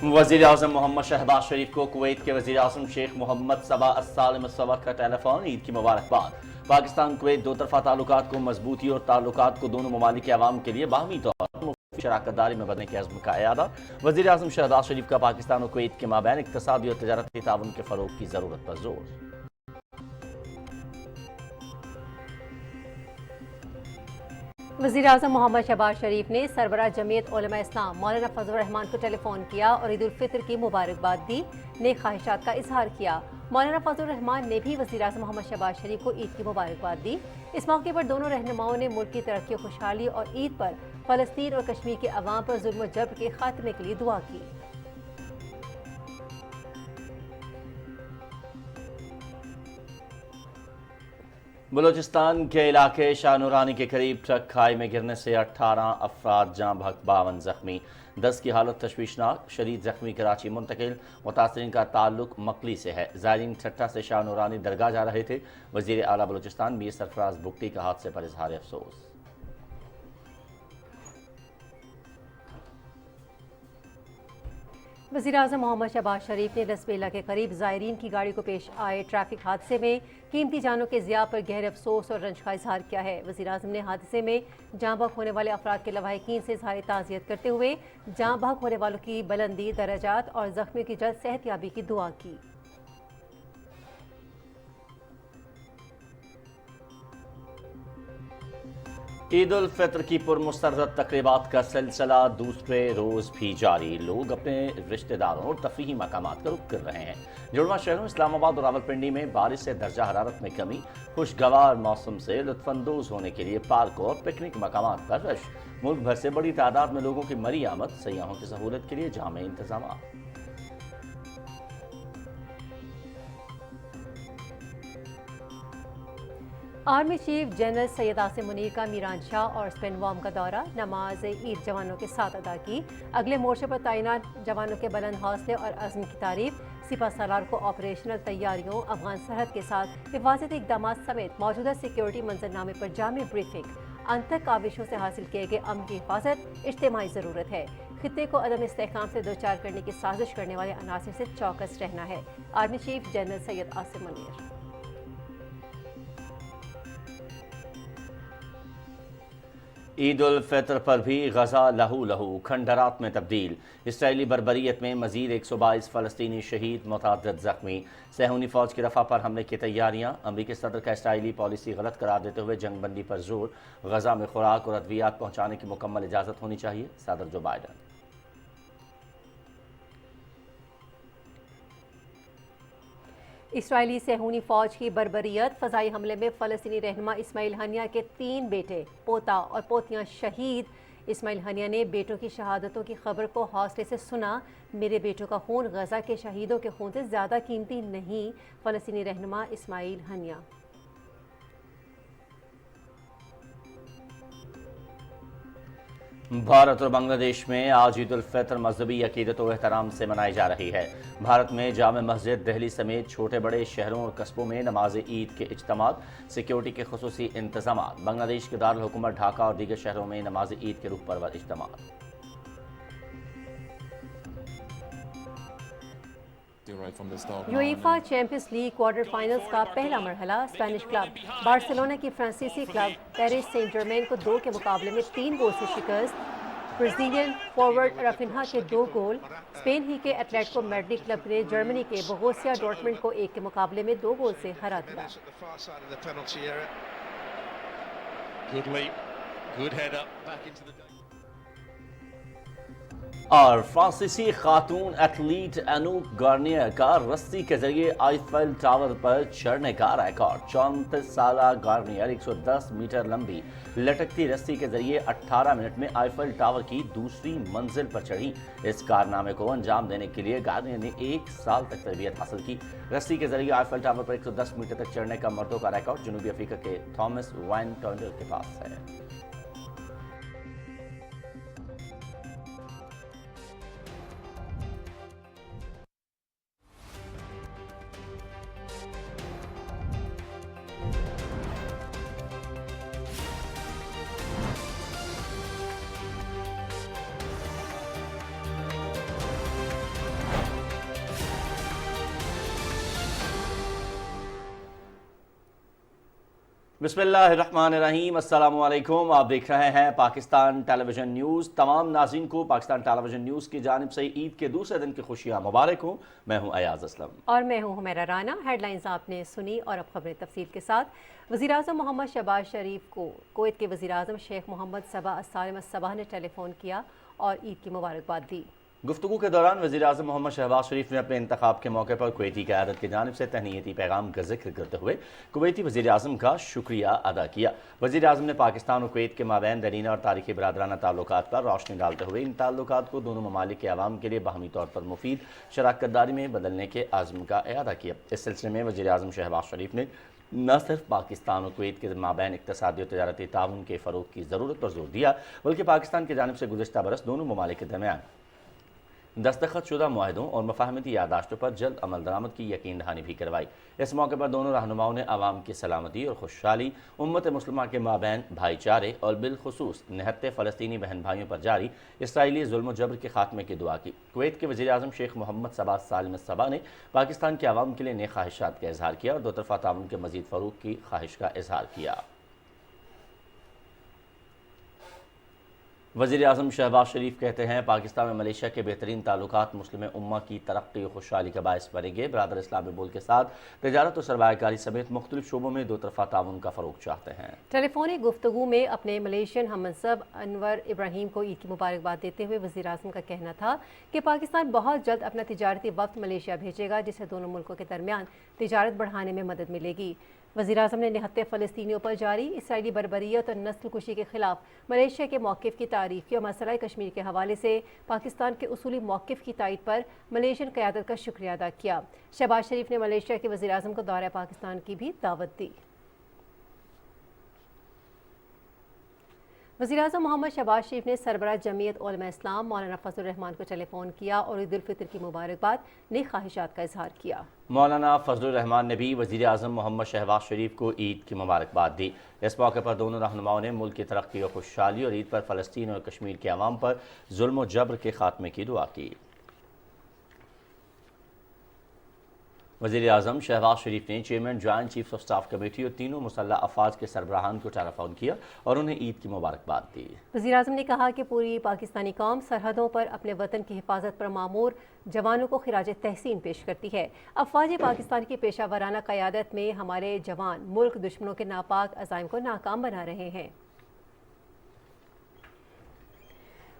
वज़ीर आज़म मोहम्मद शहबाज शरीफ को कुवैत के वज़ीर आज़म शेख मोहम्मद सबा अस्सालिम अस्सवर का टेलीफोन। ईद की मुबारकबाद। पाकिस्तान कुवैत दो तरफ़ा ताल्लुकात को मजबूती और ताल्लुकात को दोनों ममालिक के अवाम के लिए बाहमी तौर पर शराकत दारी में बदलने के अज़्म का इरादा। वज़ीर आज़म शहबाज शरीफ का पाकिस्तान और कुवैत के माबैन इक़्तिसादी और तिजारती ताउन के फ़रोग़ की ज़रूरत पर जोर। वज़ीर आज़म मोहम्मद शहबाज शरीफ ने सरबराह जमीयत उलमा इस्लाम मौलाना फजल रहमान को टेलीफोन किया और ईद उल फितर की मुबारकबाद दी, नेक ख्वाहिशात का इजहार किया। मौलाना फजल रहमान ने भी वज़ीर आज़म मोहम्मद शहबाज शरीफ को ईद की मुबारकबाद दी। इस मौके पर दोनों रहनुमाओं ने मुल्क की तरक्की, खुशहाली और ईद पर फ़लस्तीन और कश्मीर के अवाम पर जुल्म और जबर के खात्मे के लिए दुआ की। बलूचिस्तान के इलाके शाह नूरानी के करीब ट्रक खाई में गिरने से 18 अफराद जाँ बहक 52 जख्मी। 10 की हालत तशवीशनाक, शदीद जख्मी कराची मुंतकिल। मुतासरीन का ताल्लुक मकली से है। ज़ायरीन ठट्टा से शाह नूरानी दरगाह जा रहे थे। वज़ीर आला बलूचिस्तान मीर सरफराज बुगटी का हादसे पर इजहार अफसोस। वज़ीर आज़म मोहम्मद शहबाज शरीफ ने लसबेला के करीब ज़ायरीन की गाड़ी को पेश आए ट्रैफिक हादसे में कीमती जानों के ज़िया पर गहरे अफसोस और रंज का इजहार किया है। वज़ीर आज़म ने हादसे में जाँ बहक होने वाले अफराद के लवाहिकीन से इजहार ताज़ियत करते हुए जाँ बहक होने वालों की बुलंदी दराजात और ज़ख्मियों की जल्द सेहतयाबी की दुआ की। ईद उल फितर की पुरमुस्तरद तक़रीबात का सिलसिला दूसरे रोज़ भी जारी। लोग अपने रिश्तेदारों और तफरीही मकामात का रुख कर रहे हैं। जुड़वा शहरों इस्लामाबाद और रावलपिंडी में बारिश से दर्जा हरारत में कमी। खुशगवार मौसम से लुत्फानंदोज होने के लिए पार्कों और पिकनिक मकामात पर रश। मुल्क भर से बड़ी तादाद में लोगों की मरी आमद। सयाहों की सहूलत के लिए जामे इंतजाम। Army chief general Syed Asim Munir का मीरान शाह और स्पेन वार्म का दौरा। नमाज ईद जवानों के साथ अदा की। अगले मोर्चे पर तैनात जवानों के बुलंद हौसले और अज़्म की तारीफ। सिपा सालार को ऑपरेशनल तैयारियों, अफगान सरहद के साथ हिफाजती इक़दाम समेत मौजूदा सिक्योरिटी मंजरनामे पर जामी ब्रीफिंग। अंतर काविशों से हासिल किए गए अमन की हिफाजत इज्तिमाई ज़रूरत है। खित्ते को अदम इस्तेहकाम से दो चार करने की साजिश करने वाले अनासिर से चौकस रहना है। Army chief general Syed Asim Munir. Eid ul Fitr पर भी गजा लहू लहू खंडरात में तब्दील। इसराइली बर्बरियत में मजीद 122 फ़लस्तीनी शहीद, मुतअद्दिद ज़ख्मी। सहूनी फ़ौज की रफ़ा पर हमले की तैयारियाँ। अमरीकी सदर का इसराइली पॉलिसी गलत करार देते हुए जंग बंदी पर जोर। गजा में खुराक और अद्वियात पहुँचाने की मुकम्मल इजाज़त होनी चाहिए, सदर जो बाइडन। इसराइली सहूनी फ़ौज की बर्बरियत। फ़ज़ाई हमले में फ़लस्तीनी रहनुमा इस्माइल हनिया के 3 बेटे, पोता और पोतियां शहीद। इस्माइल हनिया ने बेटों की शहादतों की खबर को हौसले से सुना। मेरे बेटों का खून गजा के शहीदों के खून से ज़्यादा कीमती नहीं। फ़लस्तीनी रहनुमा इस्माइल हनिया। भारत और बांग्लादेश में आज ईद उल फितर मजहबी अकीदत और एहतराम से मनाई जा रही है। भारत में जामे मस्जिद, दिल्ली समेत छोटे बड़े शहरों और कस्बों में नमाज ईद के इज्तिमात, सिक्योरिटी के खुसूसी इंतजाम। बांग्लादेश के दारुल हुकूमत ढाका और दीगर शहरों में नमाज ईद के रुख परवर इज्तिमात। UEFA Champions League quarter finals का पहला मरहला। स्पेनिश क्लब बार्सिलोना की फ्रांसीसी क्लब पेरिस सेंट जर्मेन को 2 के मुकाबले में 3 गोल से शिकस्त। ब्राज़ीलियन फॉरवर्ड राफिन्हा के 2 गोल। स्पेन ही के एटलेटिको मैड्रिड क्लब ने जर्मनी के बोरुसिया डॉर्टमुंड को 1 के मुकाबले में 2 गोल से हरा दिया। और फ्रांसीसी खातून एथलीट अनूप गार्नियर का रस्सी के जरिए आईफेल टावर पर चढ़ने का रिकॉर्ड। 34 साल गार्नियर 110 मीटर लंबी लटकती रस्सी के जरिए 18 मिनट में आईफेल टावर की दूसरी मंजिल पर चढ़ी। इस कारनामे को अंजाम देने के लिए गार्नियर ने 1 साल तक तरबियत हासिल की। रस्सी के जरिए आईफेल टावर पर 110 मीटर तक चढ़ने का मर्दों का रिकॉर्ड जनूबी अफ्रीका के थॉमस वाइन टर्नर के पास है। बिस्मिल्लाहिर्रहमानिर्रहीम, अस्सलाम वालेकुम। आप देख रहे हैं पाकिस्तान टेलीविज़न न्यूज़। तमाम नाज़रीन को पाकिस्तान टेलीविज़न न्यूज़ की जानिब से ईद के दूसरे दिन की खुशियाँ मुबारक हो। मैं हूँ अयाज असलम और मैं हूँ हुमैरा राना। हेडलाइंस आपने सुनी और अब खबरें तफसील के साथ। वज़ीर-ए-आज़म मोहम्मद शहबाज शरीफ को कुवैत के वज़ीर-ए-आज़म शेख मोहम्मद सबा अल-सालिम अल-सबा ने टेलीफोन किया और ईद की मुबारकबाद दी। गुफ्तगू के दौरान वज़ीर-ए-आज़म मोहम्मद शहबाज शरीफ ने अपने इंतखाब के मौके पर कुवैती क़यादत की जानिब से तहनीती पैगाम का जिक्र करते हुए कुवैती वज़ीर-ए-आज़म का शुक्रिया अदा किया। वज़ीर-ए-आज़म ने पाकिस्तान और कुवैत के माबैन दरीना और तारीख़ी बरादराना ताल्लुकात पर रोशनी डालते हुए इन ताल्लुकात को दोनों ममालिक के अवाम के लिए बाहमी तौर पर मुफीद शराकत दारी में बदलने के आज़म का इरादा किया। इस सिलसिले में वज़ीर-ए-आज़म शहबाज शरीफ ने न सिर्फ पाकिस्तान और कुवैत के माबैन इक़्तिसादी और तजारती ताउन के फ़रोग़ की ज़रूरत पर जोर दिया, बल्कि पाकिस्तान की जानिब से गुज़िश्ता बरस दोनों ममालिक के दरमियान दस्तखत शुदा मुआहदों और मफाहमती यादाश्तों पर जल्द अमल दरामद की यकीन दहानी भी करवाई। इस मौके पर दोनों रहनुमाओं ने आवाम की सलामती और खुशहाली, उम्मत मुस्लिमा के माबैन भाईचारे और बिलखुसूस निहत्ते फ़लस्तीनी बहन भाइयों पर जारी इसराइली जुल्म जबर के खात्मे की दुआ की। कुवैत के वज़ीर-ए-आज़म शेख मोहम्मद सबा अल-सालिम अल-सबा ने पाकिस्तान के आवाम के लिए नेक ख्वाहिशात का इजहार किया और दो तरफ़ा ताउन के मज़ीद फ़रोग़ की ख्वाहिश का इजहार किया। वज़ीर-ए-आज़म शहबाज शरीफ कहते हैं, पाकिस्तान और मलेशिया के बेहतरीन ताल्लुकात मुस्लिम उम्मा की तरक्की और खुशहाली का बायस बनेंगे। बरादर इस्लामी मुल्क के साथ तजारत और सरमायाकारी समेत मुख्तलिफ शोबों में दो तरफ़ा ताउन का फ़रोग़ चाहते हैं। टेलीफोनिक गुफ्तगू में अपने मलेशियन हमनसब अनवर इब्राहिम को ईद की मुबारकबाद देते हुए वज़ीर-ए-आज़म का कहना था कि पाकिस्तान बहुत जल्द अपना तिजारती वफ़द मलेशिया भेजेगा, जिससे दोनों मुल्कों के दरमियान तिजारत बढ़ाने में मदद मिलेगी। वज़ीर-ए-आज़म ने निहत्ते फ़लस्तीनियों पर जारी इसराइली बर्बरियत और नस्ल कुशी के खिलाफ मलेशिया के मौक़िफ़ की तारीफ़ की और मसला कश्मीर के हवाले से पाकिस्तान के उसूली मौक़िफ़ की तायद पर मलेशियन क़यादत का शुक्रिया अदा किया। शहबाज शरीफ ने मलेशिया के वज़ीर-ए-आज़म को दौरा पाकिस्तान की भी दावत दी। वज़ीर-ए-आज़म मोहम्मद शहबाज शरीफ ने सरबराह जमीयत उलमा इस्लाम मौलाना फजलुर रहमान को टेलीफोन किया और ईद उल फितर की मुबारकबाद, नेक ख्वाहिशात का इजहार किया। मौलाना फजलुर रहमान ने भी वज़ीर-ए-आज़म मोहम्मद शहबाज शरीफ को ईद की मुबारकबाद दी। इस मौके पर दोनों रहनुमाओं ने मुल्क की तरक्की और खुशहाली और ईद पर फ़लस्तीन और कश्मीर के अवाम पर जुल्म और जबर के खात्मे की दुआ की। वज़ीर-ए-आज़म शहबाज शरीफ ने chairman joint chiefs of staff committee और तीनों मुसल्लह अफवाज के सरबराहान को टेलीफोन किया और उन्हें ईद की मुबारकबाद दी। वज़ीर-ए-आज़म ने कहा कि पूरी पाकिस्तानी कौम सरहदों पर अपने वतन की हिफाजत पर मामूर जवानों को खिराज तहसीन पेश करती है। अफवाज पाकिस्तान की पेशा वराना क़यादत में हमारे जवान मुल्क दुश्मनों के नापाक अज़ाइम को नाकाम बना रहे हैं।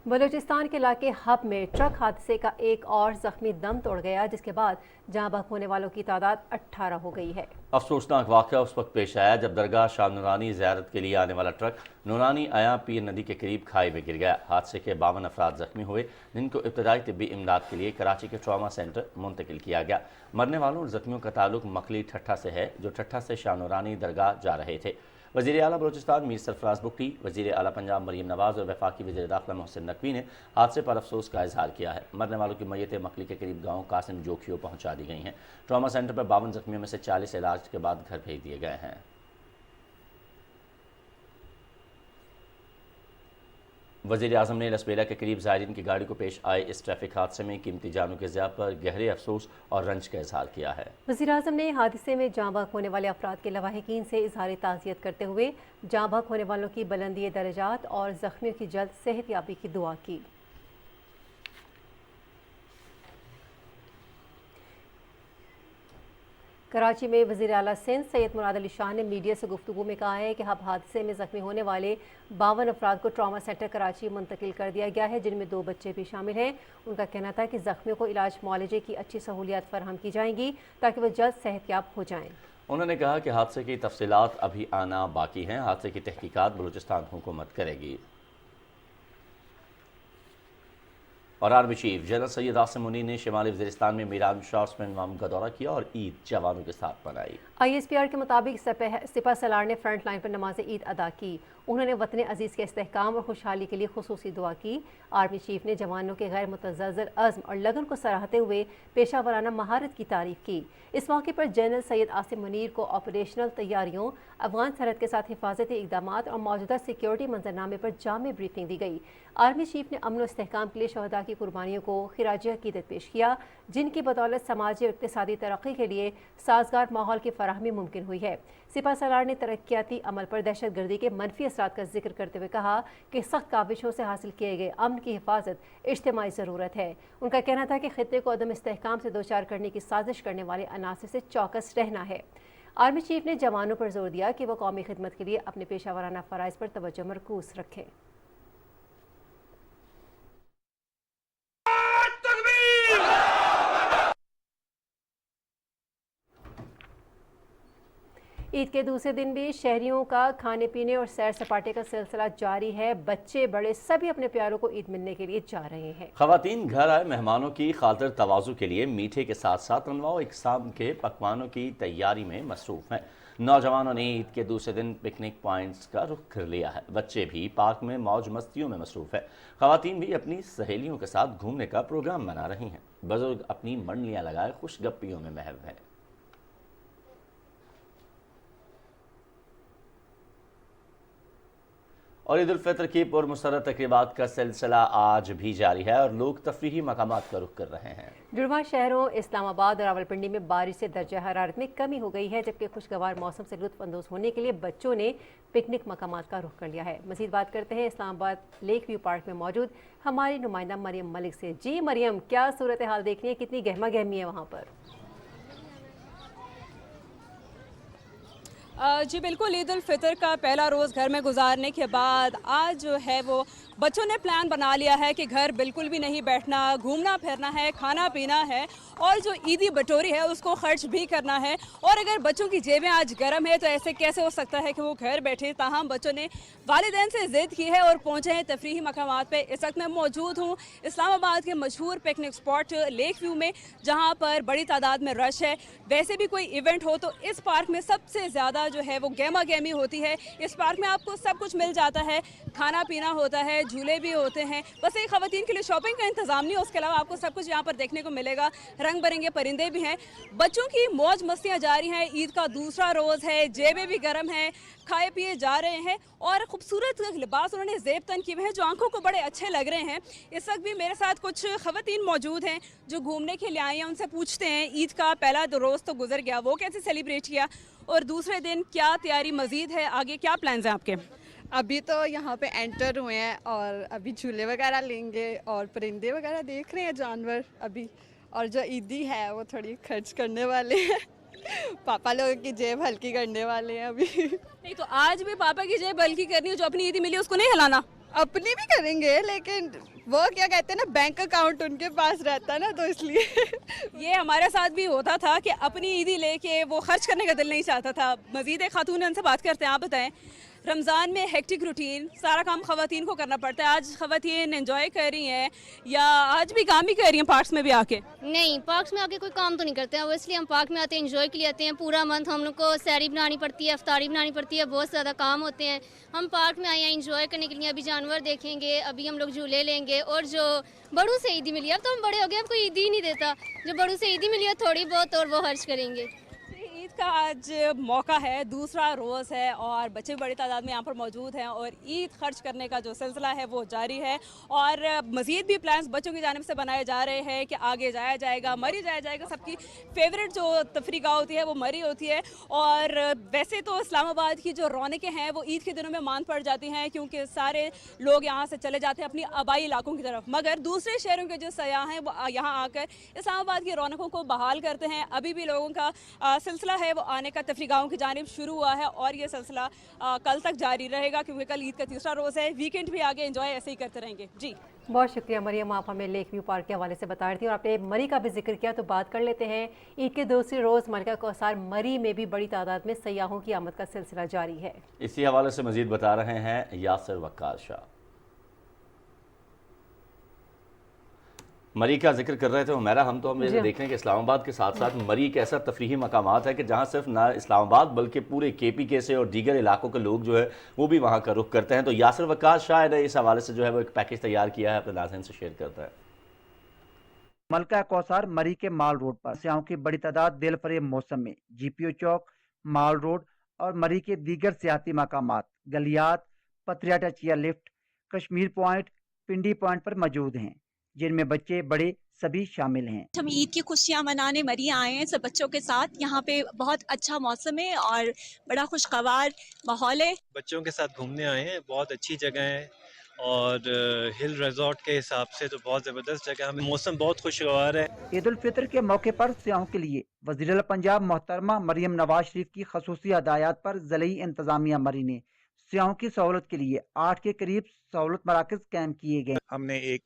बलूचिस्तान के इलाके हब में ट्रक हादसे का एक और ज़ख्मी दम तोड़ गया, जिसके बाद जहाँ बहक होने वालों की तादाद 18 हो गई है। अफसोसनाक वाक़या उस वक्त पेश आया जब दरगाह शाह नूरानी ज़ियारत के लिए आने वाला ट्रक नूरानी आया पीर नदी के करीब खाई में गिर गया। हादसे के 52 अफराद ज़ख्मी हुए, जिनको इब्तदाई तिब्बी इमदाद के लिए कराची के ट्रॉमा सेंटर मुंतकिल किया गया। मरने वालों और ज़ख्मियों का ताल्लुक मकली ठट्ठा से है, जो ठट्ठा से शाह नूरानी दरगाह जा रहे थे। वज़ीर आला बलूचिस्तान मीर सरफराज बुगटी, वज़ीर आला पंजाब मरीम नवाज़ और वफाकी वज़ीर दाखिला मोहसिन नकवी ने हादसे पर अफसोस का इजहार किया है। मरने वालों की मैयतें मकली के करीब गाँव कासिम जोखियों पहुँचा दी गई हैं। ट्रॉमा सेंटर पर 52 ज़ख्मियों में से 40 इलाज के बाद घर भेज दिए गए हैं। वज़ीर-ए-आज़म ने लसबेला के करीब ज़ायरीन की गाड़ी को पेश आए इस ट्रैफिक हादसे में कीमती जानों के ज़िया पर गहरे अफसोस और रंज का इजहार किया है। वज़ीर-ए-आज़म ने हादसे में जाँ बहक होने वाले अफराद के लवाहिकीन से इजहार ताज़ियत करते हुए जाँ बहक होने वालों की बुलंदी दर्जात और ज़ख्मियों की जल्द सेहतयाबी की दुआ की। कराची में वज़ीर आला सिंध सैयद मुराद अली शाह ने मीडिया से गुफ्तगू में कहा है कि हब हादसे में ज़ख्मी होने वाले 52 अफराद को ट्रॉमा सेंटर कराची मुंतकिल कर दिया गया है, जिनमें 2 बच्चे भी शामिल हैं। उनका कहना था कि ज़ख्मियों को इलाज मुआलजे की अच्छी सहूलियात फराहम की जाएंगी ताकि वह जल्द सेहतयाब हो जाएँ। उन्होंने कहा कि हादसे की तफसीलात अभी आना बाकी हैं। हादसे की तहकीकात बलूचिस्तान हुकूमत करेगी। और army chief general Syed Asim Munir ने शिमाली वज़ीरिस्तान में मीरान शाह स्पेन वाम का दौरा किया और ईद जवानों के साथ मनाई। ISPR के मुताबिक सिपा सलार ने फ्रंट लाइन पर नमाज ईद अदा की। उन्होंने वतन अजीज़ के इस्तेहकाम और खुशहाली के लिए खुसूसी दुआ की। आर्मी चीफ ने जवानों के गैर मुतज़्ज़ल अज़्म और लगन को सराहते हुए पेशा वराना महारत की तारीफ़ की। इस मौके पर जनरल सैयद आसिम मुनीर को ऑपरेशनल तैयारियों, अफगान सरहद के साथ हिफाजती इक़दाम और मौजूदा सिक्योरिटी मंजरनामे पर जामे ब्रीफिंग दी गई। आर्मी चीफ ने अमन और इस्तेहकाम के लिए शहदा की की कुर्बानियों को खिराज अकीदत पेश किया, जिनकी बदौलत समाजी और इक़्तिसादी तरक्की के लिए साजगार माहौल की फराहमी मुमकिन हुई है। सिपा सलार ने तरक्याती अमल पर दहशत गर्दी के मनफी असरात का जिक्र करते हुए कहा कि सख्त काविशों से हासिल किए गए अमन की हिफाजत इज्तिमाई ज़रूरत है। उनका कहना था कि खित्ते को अदम इस्तेहकाम से दो चार करने की साजिश करने वाले अनासर से चौकस रहना है। आर्मी चीफ ने जवानों पर जोर दिया कि वो कौमी खिदमत के लिए अपने पेशा वाराना फ़राइज़ पर तवज्जो मरकूज़ रखें। ईद के दूसरे दिन भी शहरियों का खाने पीने और सैर सपाटे का सिलसिला जारी है। बच्चे बड़े सभी अपने प्यारों को ईद मिलने के लिए जा रहे हैं। खवातीन घर आए मेहमानों की खातिर तवाज़ु के लिए मीठे के साथ साथ अनवाओ इकसाम के पकवानों की तैयारी में मसरूफ़ हैं। नौजवानों ने ईद के दूसरे दिन पिकनिक पॉइंट्स का रुख कर लिया है। बच्चे भी पार्क में मौज मस्तियों में मसरूफ़ है। खवातीन भी अपनी सहेलियों के साथ घूमने का प्रोग्राम बना रही हैं। बुजुर्ग अपनी मंडलियाँ लगाए खुशगप्पियों में महव हैं। और ईद उल फितर की पुरमसरत तक़रीबात का सिलसिला आज भी जारी है और लोग तफरीही मकामात का रुख कर रहे हैं। जुड़वा शहरों इस्लामाबाद और रावलपिंडी में बारिश से दर्जा हरारत में कमी हो गई है, जबकि खुशगवार मौसम से लुत्फ अंदोज होने के लिए बच्चों ने पिकनिक मकामात का रुख कर लिया है। मज़ीद बात करते हैं इस्लामाबाद लेक व्यू पार्क में मौजूद हमारी नुमाइंदा मरियम मलिक से। जी मरियम, क्या सूरत हाल देखनी है, कितनी गहमा गहमी है वहाँ पर? जी बिल्कुल, ईद उल फितर का पहला रोज़ घर में गुजारने के बाद आज जो है वो बच्चों ने प्लान बना लिया है कि घर बिल्कुल भी नहीं बैठना, घूमना फिरना है, खाना पीना है और जो ईदी बटोरी है उसको खर्च भी करना है। और अगर बच्चों की जेबें आज गर्म है तो ऐसे कैसे हो सकता है कि वो घर बैठे। ताहम बच्चों ने वालिदैन से ज़िद की है और पहुँचे हैं तफरीही मकामात पे। इस वक्त मैं मौजूद हूँ इस्लामाबाद के मशहूर पिकनिक स्पॉट लेक व्यू में, जहाँ पर बड़ी तादाद में रश है। वैसे भी कोई इवेंट हो तो इस पार्क में सबसे ज़्यादा जो है वो गहमा गहमी होती है। इस पार्क में आपको सब कुछ मिल जाता है, खाना पीना होता है, झूले भी होते हैं। बस एक ख़वातीन के लिए शॉपिंग का इंतज़ाम नहीं है, उसके अलावा आपको सब कुछ यहाँ पर देखने को मिलेगा। रंग बिरंगे परिंदे भी हैं, बच्चों की मौज मस्तियाँ जारी हैं। ईद का दूसरा रोज़ है, जेबें भी गर्म हैं, खाए पिए जा रहे हैं और खूबसूरत लिबास उन्होंने ज़ेब तन किए हुए हैं जो आंखों को बड़े अच्छे लग रहे हैं। इस वक्त भी मेरे साथ कुछ ख़वातीन मौजूद हैं जो घूमने के लिए आई हैं। उनसे पूछते हैं ईद का पहला रोज़ तो गुजर गया, वो कैसे सेलिब्रेट किया और दूसरे दिन क्या तैयारी मज़ीद है, आगे क्या प्लान्स हैं आपके? अभी तो यहाँ पे एंटर हुए हैं और अभी झूले वगैरह लेंगे और परिंदे वगैरह देख रहे हैं, जानवर अभी। और जो ईदी है वो थोड़ी खर्च करने वाले हैं पापा लोगों की जेब हल्की करने वाले हैं अभी। नहीं तो आज भी पापा की जेब हल्की करनी है, जो अपनी ईदी मिली उसको नहीं हिलाना। अपनी भी करेंगे लेकिन वो क्या कहते हैं ना, बैंक अकाउंट उनके पास रहता है ना, तो इसलिए ये हमारे साथ भी होता था कि अपनी ईदी लेके वो खर्च करने का दिल नहीं चाहता था। मजीद एक खातून है, उनसे बात करते हैं। आप बताएं, रमज़ान में हेक्टिक रूटीन, सारा काम ख़वातीन को करना पड़ता है। आज ख़वातीन एंजॉय कर रही हैं या आज भी काम भी कर रही हैं पार्क्स में भी आके? नहीं, पार्क्स में आके कोई काम तो नहीं करते हैं, वो इसलिए हम पार्क में आते हैं, एंजॉय के लिए आते हैं। पूरा मंथ हम लोग को सैरी बनानी पड़ती है, अफ्तारी बनानी पड़ती है, बहुत ज़्यादा काम होते हैं। हम पार्क में आए हैं एंजॉय करने के लिए। अभी जानवर देखेंगे, अभी हम लोग झूले लेंगे। और जो बड़ों से ईदी मिली है, अब तो हम बड़े हो गए, अब कोई ईदी ही नहीं देता। जो बड़ों से ईदी मिली है थोड़ी बहुत, और वो खर्च करेंगे। ईद का आज मौका है, दूसरा रोज़ है और बच्चे बड़ी तादाद में यहाँ पर मौजूद हैं और ईद खर्च करने का जो सिलसिला है वो जारी है। और मज़ीद भी प्लान्स बच्चों की जानिब से बनाए जा रहे हैं कि आगे जाया जाएगा, मरी जाया जाएगा। सबकी फेवरेट जो तफरीका होती है वो मरी होती है। और वैसे तो इस्लामाबाद की जो रौनकें हैं वो ईद के दिनों में मान पड़ जाती हैं, क्योंकि सारे लोग यहाँ से चले जाते हैं अपनी आबाई इलाकों की तरफ। मगर दूसरे शहरों के जो सयाह हैं वो यहाँ आकर इस्लामाबाद की रौनकों को बहाल करते हैं। अभी भी लोगों का सिलसिला है वो आने का तफरीगाहों की जानिब शुरू हुआ है और ये सिलसिला कल तक जारी रहेगा, क्योंकि कल ईद का तीसरा रोज़ है। वीकेंड भी आगे एंजॉय ऐसे ही करते रहेंगे। जी बहुत शुक्रिया मरियम, आप हमें लेक व्यू पार्क के हवाले से बता रही थी और आपने मरी का भी जिक्र किया, तो बात कर लेते हैं। ईद के दूसरे रोज़ मलका कौसार मरी में भी बड़ी तादाद में सयाहों की आमद का सिलसिला जारी है। इसी हवाले से मजीद बता रहे हैं यासिर वक्कार शाह। मरी का जिक्र कर रहे थे हुमैरा, हम तो हम देख रहे हैं कि इस्लामाबाद के साथ साथ मरी एक ऐसा तफरीही मकामात है कि जहाँ सिर्फ ना इस्लामाबाद बल्कि पूरे KPK से और दीगर इलाकों के लोग जो है वो भी वहाँ का रुख करते हैं। तो यासिर वक्कार शाह ने इस हवाले से जो है वो एक पैकेज तैयार किया है, अपने नाज़रीन से शेयर करता है। मलका कौसार मरी के माल रोड पर सयाहों की बड़ी तादाद दिल फरेब मौसम में GPO चौक, माल रोड और मरी के दीगर सियाती मकामात गलियात, पथरिया टचिया लिफ्ट, कश्मीर पॉइंट, पिंडी पॉइंट पर मौजूद हैं। जिनमें बच्चे बड़े सभी शामिल हैं। हम ईद की खुशियाँ मनाने मरी आए हैं सब बच्चों के साथ। यहाँ पे बहुत अच्छा मौसम है और बड़ा खुशगवार माहौल है। बच्चों के साथ घूमने आए हैं, बहुत अच्छी जगह है और हिल रिजॉर्ट के हिसाब से तो बहुत ज़बरदस्त जगह है। मौसम बहुत खुशगवार है। ईद उल फितर के मौके पर सियाहों के लिए वज़ीर पंजाब मोहतरमा मरियम नवाज शरीफ की खसूसी हदायत पर ज़िली इंतज़ामिया मरी ने सियाहों की सहूलत के लिए 8 के करीब सहूलत मराकज़ कैम किए गए। हमने एक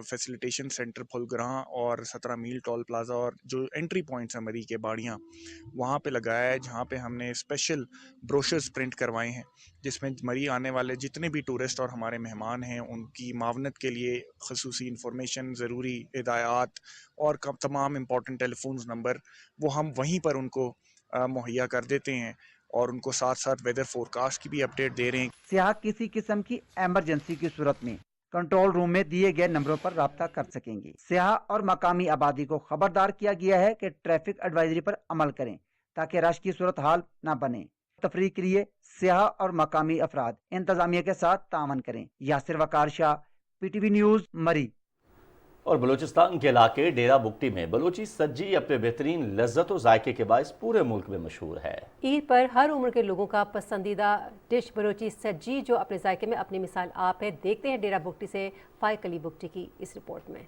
फैसिलिटेशन सेंटर फुलग्रां और 17 मील टोल प्लाजा और जो एंट्री पॉइंट्स हैं मरी के बाड़ियाँ वहाँ पे लगाया है, जहाँ पे हमने स्पेशल ब्रोशर्स प्रिंट करवाए हैं जिसमें मरी आने वाले जितने भी टूरिस्ट और हमारे मेहमान हैं उनकी मावनत के लिए खसूसी इंफॉर्मेशन, ज़रूरी हिदायत और तमाम इम्पॉर्टेंट टेलीफोन नंबर वो हम वहीं पर उनको मुहैया कर देते हैं और उनको साथ साथ वेदर फोरकास्ट की भी अपडेट दे रहे हैं। सियाह किसी किस्म की एमरजेंसी की सूरत में कंट्रोल रूम में दिए गए नंबरों पर राब्ता कर सकेंगे। सियाह और मकामी आबादी को खबरदार किया गया है कि ट्रैफिक एडवाइजरी पर अमल करें ताकि रश की सूरत हाल न बने। तफरीह के लिए सियाह और मकामी अफराद इंतजामिया के साथ तावन करें। यासिर वकार शाह, PTV न्यूज़, मरी। और बलूचिस्तान के इलाके डेरा बुगटी में बलूची सज्जी अपने बेहतरीन लज्जत और जायके के बायस पूरे मुल्क में मशहूर है। ईद पर हर उम्र के लोगों का पसंदीदा डिश बलूची सज्जी जो अपने जायके में अपनी मिसाल आप है। देखते हैं डेरा बुगटी से फाइक अली बुगटी की इस रिपोर्ट में।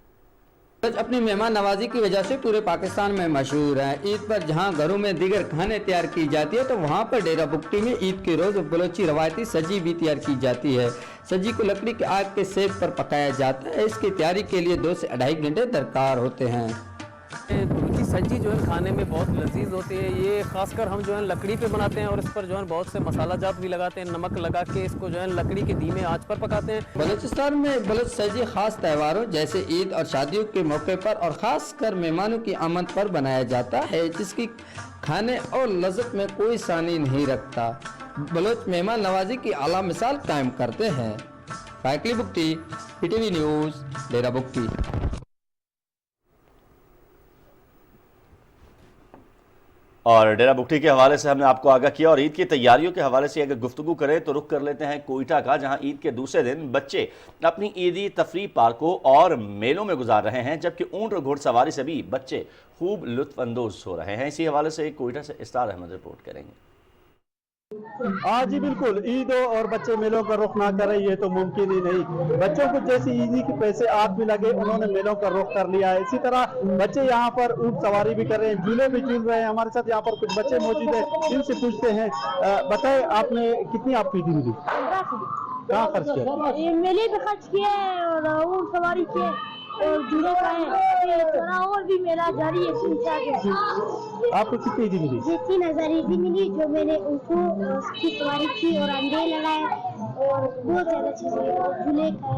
अपनी मेहमान नवाजी की वजह से पूरे पाकिस्तान में मशहूर है। ईद पर जहां घरों में दीगर खाने तैयार की जाती है तो वहां पर डेरा बुगटी में ईद के रोज बलोची रवायती सज्जी भी तैयार की जाती है। सज्जी को लकड़ी के आग के सेक पर पकाया जाता है। इसकी तैयारी के लिए 2 से 2.5 घंटे दरकार होते हैं। बलूची सज्जी जो है खाने में बहुत लजीज होती है। ये खासकर हम जो है लकड़ी पे बनाते हैं और इस पर जो है बहुत से मसाला जात भी लगाते हैं। नमक लगा के इसको जो है लकड़ी के धीमे आंच पर पकाते हैं। बलूचिस्तान में बलूच सज्जी खास त्योहारों जैसे ईद और शादियों के मौके पर और खासकर मेहमानों की आमद पर बनाया जाता है, जिसकी खाने और लज्जत में कोई सानी नहीं रखता। बलूच मेहमान नवाजी की आला मिसाल कायम करते हैं। फाइक अली बुगटी, PTV न्यूज़, डेरा बुगटी। और डेरा बुगटी के हवाले से हमने आपको आगाह किया। और ईद की तैयारियों के हवाले से अगर गुफ्तगू करें तो रुख कर लेते हैं कोयटा का, जहां ईद के दूसरे दिन बच्चे अपनी ईदी तफरीह पार्कों और मेलों में गुजार रहे हैं, जबकि ऊंट और घुड़सवारी से भी बच्चे खूब लुत्फ अंदोज हो रहे हैं। इसी हवाले से कोयटा से इस्तार अहमद रिपोर्ट करेंगे। हाँ जी बिल्कुल, ईद और बच्चे मेलों का रुख ना करें ये तो मुमकिन ही नहीं। बच्चों को जैसे ईदी के पैसे आग भी लगे उन्होंने मेलों का रुख कर लिया है। इसी तरह बच्चे यहाँ पर ऊंट सवारी भी कर रहे हैं, झूले भी झूल रहे हैं। हमारे साथ यहाँ पर कुछ बच्चे मौजूद हैं, इनसे पूछते हैं। बताए आपने कितनी आपकी ईदी मिली, कहाँ खर्च किया? मेले पे खर्च किया है और ऊंट सवारी किया और झूले और भी मेला जारी है। आपको कितनी ईदी मिली? 3000 ईदी मिली, जो मैंने उनको उसकी सवारी की और अंडे लगाए और बहुत ज्यादा चीजें झूले खाए।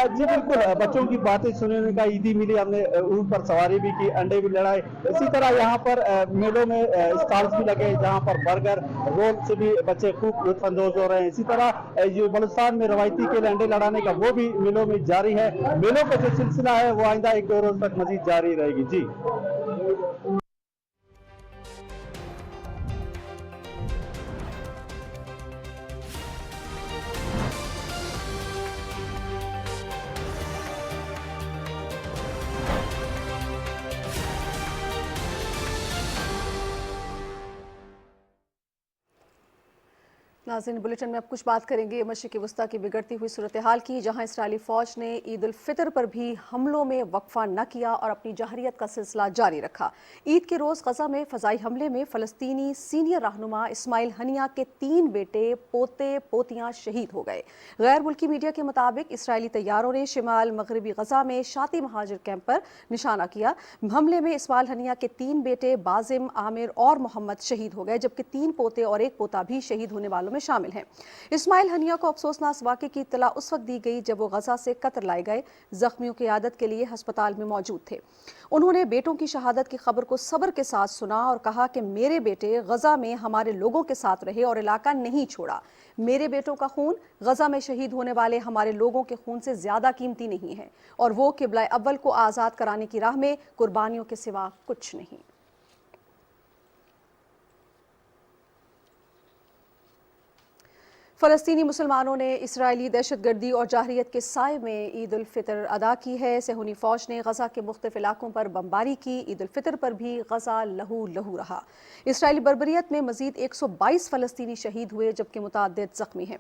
जी बिल्कुल, बच्चों की बातें सुनने का ईदी मिली, हमने ऊंट पर सवारी भी की, अंडे भी लड़ाए। इसी तरह यहाँ पर मेलों में स्टॉल्स भी लगे जहाँ पर बर्गर रोल से भी बच्चे खूब लुत्फानंदोज हो रहे हैं। इसी तरह जो बलूचिस्तान में रवायती खेल अंडे लड़ाने का वो भी मेलों में जारी है। मेलों का जो सिलसिला है वो आइंदा 1-2 रोज तक मजीद जारी रहेगी। जी नाज़रीन, बुलेटिन में अब कुछ बात करेंगे मशरिक़ वस्ता की बिगड़ती हुई सूरत हाल की, जहां इसराइली फ़ौज ने ईद उल फितर पर भी हमलों में वक्फा न किया और अपनी जहरियत का सिलसिला जारी रखा। ईद के रोज़ गज़ा में फ़ज़ाई हमले में फ़लस्तीनी सीनियर रहनुमा इस्माइल हनिया के 3 बेटे पोते पोतियाँ शहीद हो गए। गैर मुल्की मीडिया के मुताबिक इसराइली तैयारों ने शिमाल मगरबी गज़ा में शाती महाजिर कैंप पर निशाना किया। हमले में इस्माइल हनिया के 3 बेटे बाजिम, आमिर और मोहम्मद शहीद हो गए, जबकि 3 पोते और 1 पोता भी शहीद होने वालों में शामिल हैं। इस्माइल हनिया को अफसोसनाक वाक़े की इत्तला उस वक्त दी गई जब वो गजा से कतर लाए गए, जख्मियों की आदत के लिए अस्पताल में मौजूद थे। उन्होंने बेटों की शहादत की खबर को सब्र के साथ सुना और कहा कि मेरे बेटे गजा में हमारे लोगों के साथ रहे और इलाका नहीं छोड़ा। मेरे बेटों का खून गजा में शहीद होने वाले हमारे लोगों के खून से ज्यादा कीमती नहीं है और वो किबला अव्वल को आज़ाद कराने की राह में कुर्बानियों के सिवा कुछ नहीं। फ़लस्तीनी मुसलमानों ने इसराइली दहशतगर्दी और जाहरियत के साए में ईद उल फितर अदा की है। सेहूनी फ़ौज ने गज़ा के मुख्तलिफ इलाकों पर बमबारी की। ईद उल फितर पर भी गज़ा लहू लहू रहा। इसराइली बर्बरियत में मज़ीद 122 फ़लस्तीनी शहीद हुए जबकि मुतअद्दिद ज़ख्मी हैं।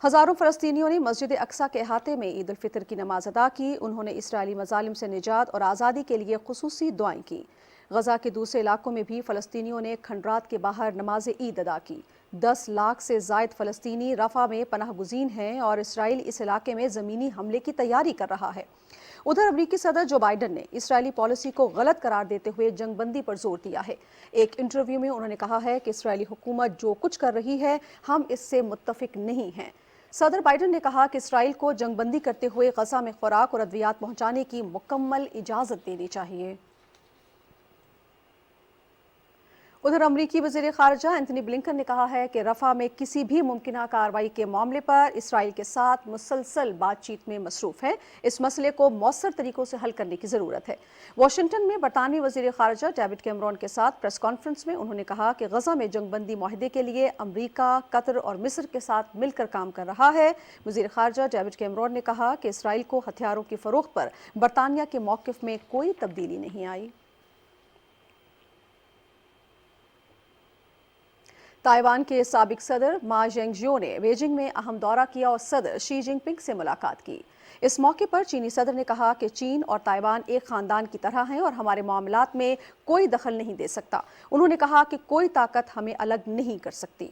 हज़ारों फ़लस्तीनियों ने मस्जिद अक्सा के अहाते में ईद उल फितर की नमाज अदा की। उन्होंने इसराइली मज़ालिम से निजात और आज़ादी के लिए ख़ुसूसी दुआएं की। गज़ा के दूसरे इलाकों में भी फ़लस्तीनियों ने खंडरात के बाहर नमाज ईद अदा की। 10 लाख से ज़ायद फ़लस्तीनी रफ़ा में पनाह गुज़ीन हैं और इसराइल इस इलाके में ज़मीनी हमले की तैयारी कर रहा है। उधर अमरीकी सदर जो बाइडन ने इसराइली पॉलिसी को गलत करार देते हुए जंगबंदी पर जोर दिया है। एक इंटरव्यू में उन्होंने कहा है कि इसराइली हुकूमत जो कुछ कर रही है हम इससे मुत्तफिक नहीं हैं। सदर बाइडन ने कहा कि इसराइल को जंगबंदी करते हुए गज़ा में खुराक और अद्वियात पहुँचाने की मुकम्मल इजाज़त देनी चाहिए। उधर अमरीकी वज़ीर ख़ारजा एंथनी ब्लिंकन ने कहा है कि रफ़ा में किसी भी मुमकिना कार्रवाई के मामले पर इसराइल के साथ मुसलसल बातचीत में मसरूफ़ है। इस मसले को मौसर तरीक़ों से हल करने की ज़रूरत है। वाशिंगटन में बरतानवी वज़ीर ख़ारजा डेविड कैमरॉन के साथ प्रेस कॉन्फ्रेंस में उन्होंने कहा कि गज़ा में जंगबंदी माहिदे के लिए अमरीका, कतर और मिस्र के साथ मिलकर काम कर रहा है। वज़ीर ख़ारजा डेविड कैमरॉन ने कहा कि इसराइल को हथियारों की फ़रोख्त पर बरतानिया के मौक़िफ़ में कोई तब्दीली नहीं आई। ताइवान के साबिक सदर मा जेंगजियो ने बीजिंग में अहम दौरा किया और सदर शी जिनपिंग से मुलाकात की। इस मौके पर चीनी सदर ने कहा कि चीन और ताइवान एक खानदान की तरह हैं और हमारे मामलात में कोई दखल नहीं दे सकता। उन्होंने कहा कि कोई ताकत हमें अलग नहीं कर सकती।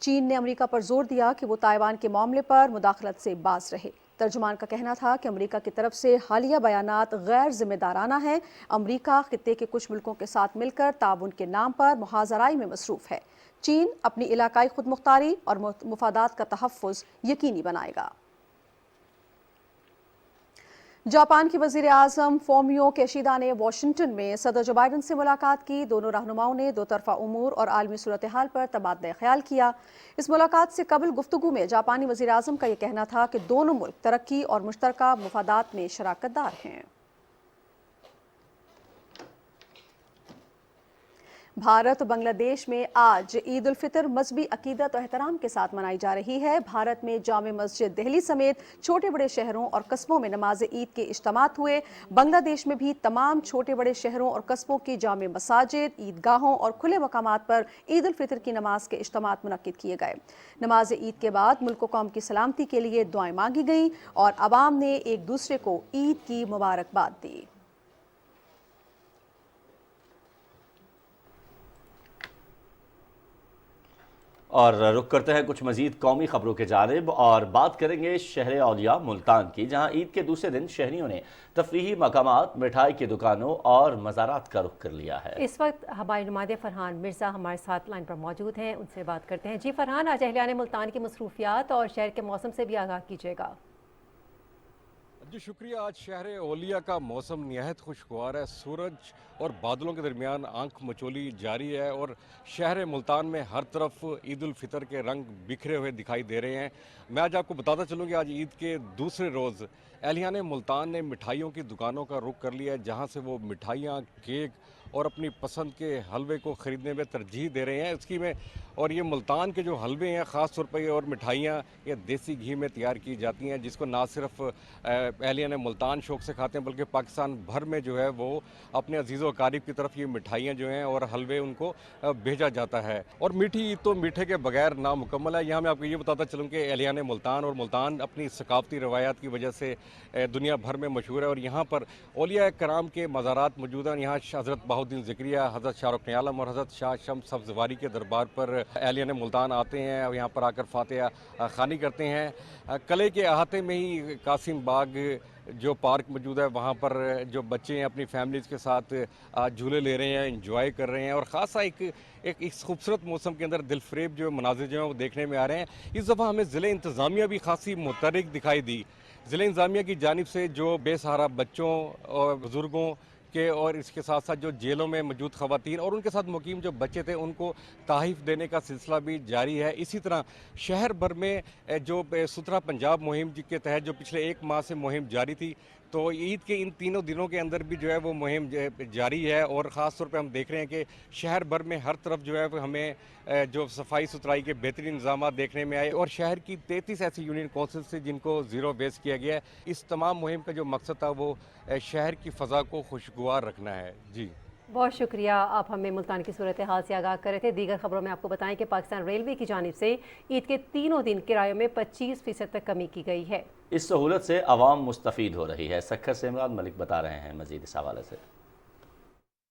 चीन ने अमेरिका पर जोर दिया कि वो ताइवान के मामले पर मुदाखलत से बाज रहे। तर्जुमान का कहना था कि अमेरिका की तरफ से हालिया बयानात गैर जिम्मेदाराना हैं। अमेरिका खित्ते के कुछ मुल्कों के साथ मिलकर ताउन के नाम पर मुहाजराई में मसरूफ़ है। चीन अपनी इलाकाई खुद मुख्तारी और मुफादात का तहफ़्फ़ुज़ यकीनी बनाएगा। जापान के वज़ीर आज़म फोमियो केशिदा ने वाशिंगटन में सदर जो बाइडन से मुलाकात की। दोनों रहनुमाओं ने दो तरफ़ा उमूर और आलमी सूरत हाल पर तबादला ख्याल किया। इस मुलाकात से कबल गुफ्तगू में जापानी वज़ीर आज़म का यह कहना था कि दोनों मुल्क तरक्की और मुश्तरका मुफादात में शराकतदार हैं। भारत और बांग्लादेश में आज ईद उल फितर मजहबी अकीदत और एहतराम के साथ मनाई जा रही है। भारत में जामे मस्जिद दिल्ली समेत छोटे बड़े शहरों और कस्बों में नमाज ईद के इज्तिमात हुए। बांग्लादेश में भी तमाम छोटे बड़े शहरों और कस्बों की जामे मसाजिद, ईदगाहों और खुले मकामात पर ईद उल फितर की नमाज के इज्तिमात मुनक्किद किए गए। नमाज ईद के बाद मुल्क कौम की सलामती के लिए दुआएं मांगी गईं और आवाम ने एक दूसरे को ईद की मुबारकबाद दी। और रुख करते हैं कुछ मजीद कौमी खबरों के जानिब और बात करेंगे शहर औलिया मुल्तान की, जहां ईद के दूसरे दिन शहरियों ने तफरीही मकामात, मिठाई की दुकानों और मज़ारात का रुख कर लिया है। इस वक्त हमारे नुमाइंदे फरहान मिर्ज़ा हमारे साथ लाइन पर मौजूद हैं, उनसे बात करते हैं। जी फरहान, आज अहलियान मुल्तान की मसरूफियात और शहर के मौसम से भी आगाह कीजिएगा। जी शुक्रिया। आज शहर औलिया का मौसम निहायत खुशगवार है। सूरज और बादलों के दरमियान आंख मचोली जारी है और शहर मुल्तान में हर तरफ ईद उल फितर के रंग बिखरे हुए दिखाई दे रहे हैं। मैं आज आपको बताता चलूँ कि आज ईद के दूसरे रोज़ अहलियान मुल्तान ने मिठाइयों की दुकानों का रुख कर लिया है, जहाँ से वो मिठाइयाँ, केक और अपनी पसंद के हलवे को ख़रीदने में तरजीह दे रहे हैं। इसकी में और ये मुल्तान के जो हलवे हैं ख़ास तौर पर ये और मिठाइयाँ ये देसी घी में तैयार की जाती हैं, जिसको ना सिर्फ अहलियान मुल्तान शौक़ से खाते हैं बल्कि पाकिस्तान भर में जो है वो अपने अजीज़ व अकारीब की तरफ ये मिठाइयाँ जो हैं और हलवे उनको भेजा जाता है। और मीठी ईद तो मीठे के बगैर नामुकम्मल है। यहाँ मैं आपको ये बताता चलूँ कि अहलियान मुल्तान और मुल्तान अपनी सकाफ़ती रवायात की वजह से दुनिया भर में मशहूर है और यहाँ पर औलिया कराम के मज़ारात मौजूद हैं। यहाँ हज़रत बहाउद्दीन ज़िक्रिया, हज़रत शाहरुख आलम और हज़रत शाह शम्स सब्ज़वारी के दरबार पर अहलियान मुल्तान आते हैं और यहाँ पर आकर फातिहा ख़ानी करते हैं। कले के अहाते में ही कासिम बाग जो पार्क मौजूद है, वहाँ पर जो बच्चे हैं अपनी फैमिलीज़ के साथ झूले ले रहे हैं, एंजॉय कर रहे हैं और ख़ासा एक इस खूबसूरत मौसम के अंदर दिलफरेब जो मनाज़िर जो हैं वो देखने में आ रहे हैं। इस दफ़ा हमें ज़िले इंतज़ामिया भी खासी मुतहरिक दिखाई दी। ज़िले इंतज़ामिया की जानिब से जो बेसहारा बच्चों और बुज़ुर्गों के और इसके साथ साथ जो जेलों में मौजूद ख़वातीन और उनके साथ मुकीम जो बच्चे थे उनको तहफ़ देने का सिलसिला भी जारी है। इसी तरह शहर भर में जो सुथरा पंजाब मुहिम के तहत जो पिछले एक माह से मुहिम जारी थी, तो ईद के इन तीनों दिनों के अंदर भी जो है वो मुहिम जारी है और ख़ास तौर पे हम देख रहे हैं कि शहर भर में हर तरफ जो है वो हमें जो सफाई सुथराई के बेहतरीन इंतजाम देखने में आए और शहर की 33 ऐसी यूनियन काउंसिल से जिनको ज़ीरो वेस्ट किया गया है। इस तमाम मुहिम का जो मकसद था वो शहर की फ़ज़ा को खुशगवार रखना है। जी बहुत शुक्रिया, आप हमें मुल्तान की सूरत हाल से आगाह कर रहे थे। दीगर खबरों में आपको बताएं कि पाकिस्तान रेलवे की जानिब से ईद के तीनों दिन किरायों में 25% तक कमी की गई है। इस सहूलत से आवाम मुस्तफ़ीद हो रही है। सखर से इमरान मलिक बता रहे हैं मजीद इस हवाले से।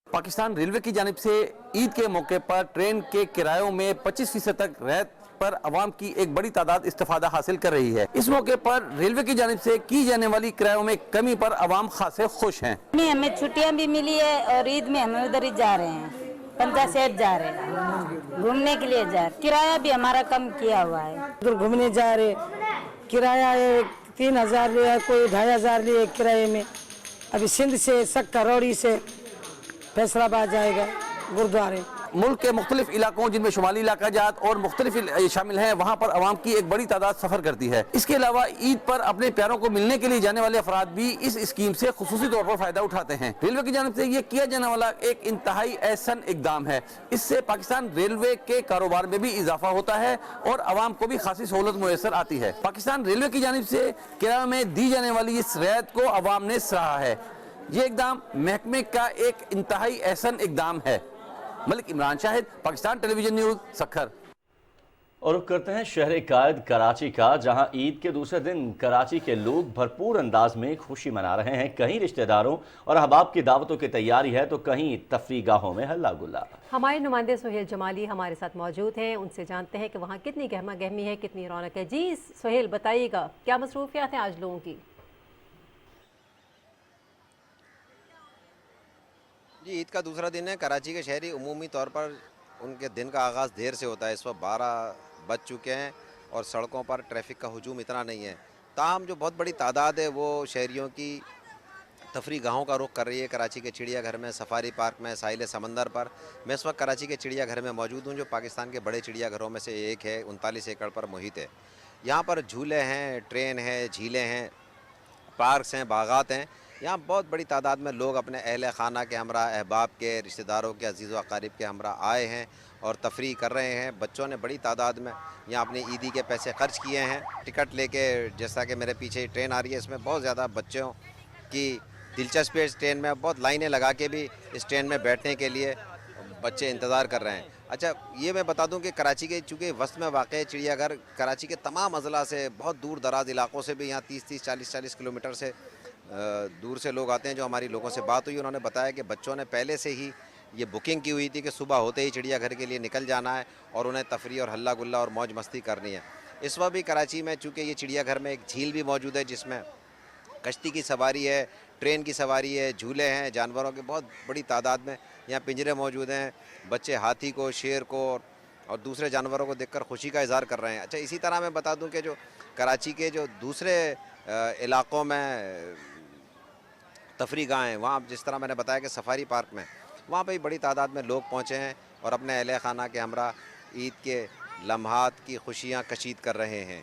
पाकिस्तान रेलवे की जानिब से ईद के मौके पर ट्रेन के किरायों में 25% तक रियायत पर आवाम की एक बड़ी तादाद इस्तेफादा हासिल कर रही है। इस मौके पर रेलवे की जानिब से की जाने वाली किरायों में कमी पर आवाम खासे खुश हैं। हमें छुट्टियां भी मिली है और ईद में हम उधर ही जा रहे हैं, पंजा सेठ जा रहे हैं, घूमने के लिए जा रहे। किराया भी हमारा कम किया हुआ है, उधर घूमने जा रहे, किराया 3000 लिया, कोई 2500 लिए किराए में। अभी सिंध से सक्का रोड़ी से फैसलाबाद जाएगा गुरुद्वारे। मुल्क के मुख्तलिफ इलाकों जिनमें शुमाली इलाका जात और मुख्तलिफ शामिल हैं, वहाँ पर आवाम की एक बड़ी तादाद सफ़र करती है। इसके अलावा ईद पर अपने प्यारों को मिलने के लिए जाने वाले अफराद भी इस स्कीम से खुसूसी तौर पर फ़ायदा उठाते हैं। रेलवे की जानिब से ये किया जाने वाला एक इंतहाई एहसन इकदाम है। इससे पाकिस्तान रेलवे के कारोबार में भी इजाफा होता है और आवाम को भी खासी सहूलत मुयसर आती है। पाकिस्तान रेलवे की जानिब से किराए में दी जाने वाली इस रियायत को आवाम ने सराहा है। ये इकदाम महकमे का एक इंतहाई एहसन इकदाम है। Malik Imran Shahid, Pakistan television news, Sukkur. और रुख करते हैं शहर कायद कराची का, जहां ईद के दूसरे दिन कराची के लोग भरपूर अंदाज में खुशी मना रहे हैं। कहीं रिश्तेदारों और अहबाब की दावतों की तैयारी है तो कहीं तफरीह गाहों में हल्ला गुल्ला। हमारे नुमाइंदे सुहेल जमाली हमारे साथ मौजूद हैं, उनसे जानते हैं कि वहाँ कितनी गहमा गहमी है, कितनी रौनक है। जी सुहेल, बताइएगा क्या मसरूफियात हैं आज लोगों की? जी, ईद का दूसरा दिन है। कराची के शहरी उमूमी तौर पर उनके दिन का आगाज़ देर से होता है। इस वक्त 12 बज चुके हैं और सड़कों पर ट्रैफिक का हुजूम इतना नहीं है। ताहम जो बहुत बड़ी तादाद है वो शहरियों की तफरीह गाहों का रुख कर रही है। कराची के चिड़ियाघर में, सफारी पार्क में, साहिल समंदर पर। मैं इस वक्त कराची के चिड़ियाघर में मौजूद हूँ, जो पाकिस्तान के बड़े चिड़ियाघरों में से एक है। 39 एकड़ पर मुहित है। यहाँ पर झूले हैं, ट्रेन है, झीलें हैं, पार्क्स हैं, बागात हैं। यहाँ बहुत बड़ी तादाद में लोग अपने अहल खाना के हमरा, अहबाब के, रिश्तेदारों के, अजीज़ व अकारीब के हमरा आए हैं और तफरीह कर रहे हैं। बच्चों ने बड़ी तादाद में यहाँ अपनी ईदी के पैसे खर्च किए हैं टिकट लेके। जैसा कि मेरे पीछे ट्रेन आ रही है, इसमें बहुत ज़्यादा बच्चों की दिलचस्पी है। इस ट्रेन में बहुत लाइनें लगा के भी इस ट्रेन में बैठने के लिए बच्चे इंतज़ार कर रहे हैं। अच्छा, ये मैं बता दूं कि कराची के चूँकि वस्त में वाक़ चिड़ियाघर कराची के तमाम अज़ला से, बहुत दूर दराज इलाकों से भी यहाँ 30-30, 40-40 किलोमीटर से दूर से लोग आते हैं। जो हमारी लोगों से बात हुई, उन्होंने बताया कि बच्चों ने पहले से ही ये बुकिंग की हुई थी कि सुबह होते ही चिड़ियाघर के लिए निकल जाना है और उन्हें तफरीह और हल्ला गुल्ला और मौज मस्ती करनी है। इस वक्त भी कराची में चूँकि ये चिड़ियाघर में एक झील भी मौजूद है, जिसमें कश्ती की सवारी है, ट्रेन की सवारी है, झूले हैं, जानवरों के बहुत बड़ी तादाद में यहाँ पिंजरे मौजूद हैं। बच्चे हाथी को, शेर को और दूसरे जानवरों को देखकर खुशी का इजहार कर रहे हैं। अच्छा, इसी तरह मैं बता दूं कि जो कराची के जो दूसरे इलाक़ों में तफरीह गाहें, वहाँ जिस तरह मैंने बताया कि सफारी पार्क में, वहाँ पे भी बड़ी तादाद में लोग पहुँचे हैं और अपने अहले खाना के हमरा ईद के लम्हात की खुशियाँ कशीद कर रहे हैं।